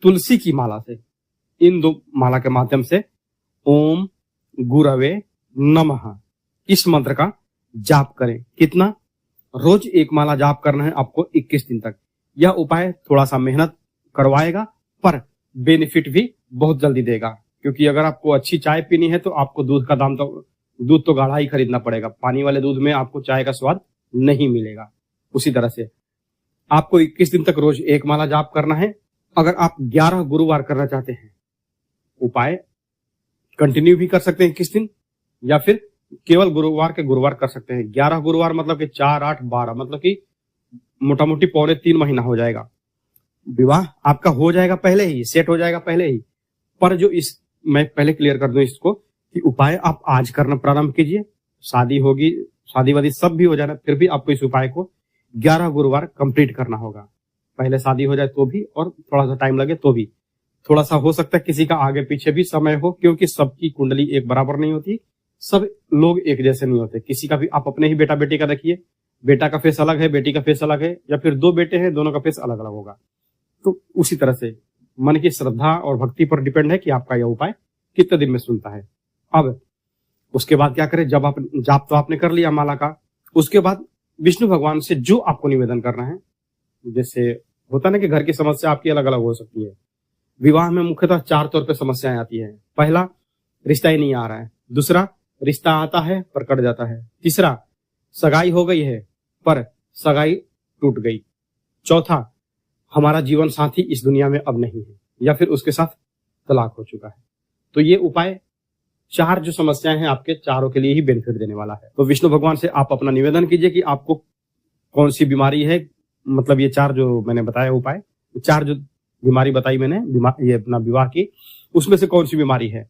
तुलसी की माला से, इन 2 माला के माध्यम से ओम गुरवे नमः, इस मंत्र का जाप करें। कितना? रोज एक माला जाप करना है आपको 21 दिन तक। यह उपाय थोड़ा सा मेहनत करवाएगा पर बेनिफिट भी बहुत जल्दी देगा, क्योंकि अगर आपको अच्छी चाय पीनी है तो आपको दूध तो गाढ़ा ही खरीदना पड़ेगा। पानी वाले दूध में आपको चाय का स्वाद नहीं मिलेगा। उसी तरह से आपको 21 दिन तक रोज एक माला जाप करना है। अगर आप 11 गुरुवार करना चाहते हैं, उपाय कंटिन्यू भी कर सकते हैं 21 दिन, या फिर केवल गुरुवार के गुरुवार कर सकते हैं। 11 गुरुवार मतलब कि 4, 8, 12, मतलब कि मोटा मोटी 2.25 महीना हो जाएगा। विवाह आपका हो जाएगा पहले ही, सेट हो जाएगा पहले ही। पर जो मैं पहले क्लियर कर दूं इसको कि उपाय आप आज करना प्रारंभ कीजिए। शादी होगी, शादी वादी सब भी हो जाना, फिर भी आपको इस उपाय को 11 गुरुवार कंप्लीट करना होगा। पहले शादी हो जाए तो भी, और थोड़ा सा टाइम लगे तो भी। थोड़ा सा हो सकता है किसी का आगे पीछे भी समय हो, क्योंकि सबकी कुंडली एक बराबर नहीं होती, सब लोग एक जैसे नहीं होते। किसी का भी आप अपने ही बेटा बेटी का देखिए, बेटा का फेस अलग है, बेटी का फेस अलग है, या फिर 2 बेटे हैं, दोनों का फेस अलग अलग होगा। तो उसी तरह से मन की श्रद्धा और भक्ति पर डिपेंड है कि आपका यह उपाय कितने दिन में सुनता है। अब उसके बाद क्या करें? जब आप जाप तो आपने कर लिया माला का, उसके बाद विष्णु भगवान से जो आपको निवेदन करना है, जैसे होता ना कि घर की समस्या आपकी अलग अलग हो सकती है। विवाह में मुख्यतः 4 तौर पे समस्याएं आती है। पहला, रिश्ता ही नहीं आ रहा है। दूसरा, रिश्ता आता है पर कट जाता है। तीसरा, सगाई हो गई है पर सगाई टूट गई। चौथा, हमारा जीवन साथी इस दुनिया में अब नहीं है, या फिर उसके साथ तलाक हो चुका है। तो ये उपाय 4 जो समस्याएं हैं आपके चारों के लिए ही बेनिफिट देने वाला है। तो विष्णु भगवान से आप अपना निवेदन कीजिए कि आपको कौन सी बीमारी है, मतलब ये 4 जो मैंने बताया उपाय, 4 जो बीमारी बताई मैंने, ये अपना विवाह की, उसमें से कौन सी बीमारी है,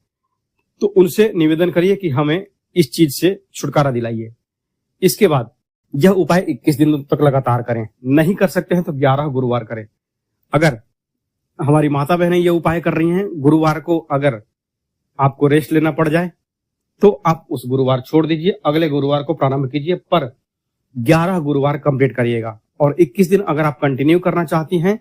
तो उनसे निवेदन करिए कि हमें इस चीज से छुटकारा दिलाइए। इसके बाद यह उपाय 21 दिन तक लगातार करें। नहीं कर सकते हैं तो 11 गुरुवार करें। अगर हमारी माता बहनें ये उपाय कर रही हैं, गुरुवार को अगर आपको रेस्ट लेना पड़ जाए तो आप उस गुरुवार छोड़ दीजिए, अगले गुरुवार को प्रारंभ कीजिए, पर 11 गुरुवार कंप्लीट करिएगा। और 21 दिन अगर आप कंटिन्यू करना चाहती हैं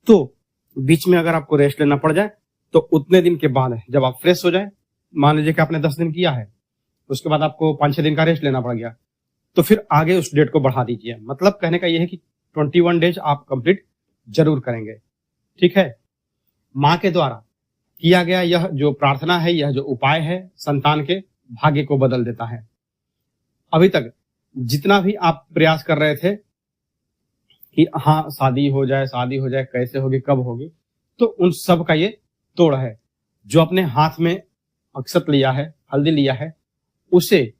तो बीच में अगर आपको रेस्ट लेना पड़ जाए तो उतने दिन के बाद जब आप फ्रेश हो जाए, मान लीजिए कि आपने 10 दिन किया है, उसके बाद आपको 5-6 दिन का रेस्ट लेना पड़ गया, तो फिर आगे उस डेट को बढ़ा दीजिए। मतलब कहने का यह है कि 21 डेज आप कंप्लीट जरूर करेंगे। ठीक है? माँ के द्वारा किया गया यह जो प्रार्थना है, यह जो उपाय है, संतान के भाग्य को बदल देता है। अभी तक जितना भी आप प्रयास कर रहे थे कि हाँ शादी हो जाए, कैसे होगी, कब होगी, तो उन सब का ये तोड़ है। जो अपने हाथ में अक्षत लिया है, हल्दी लिया है, उसे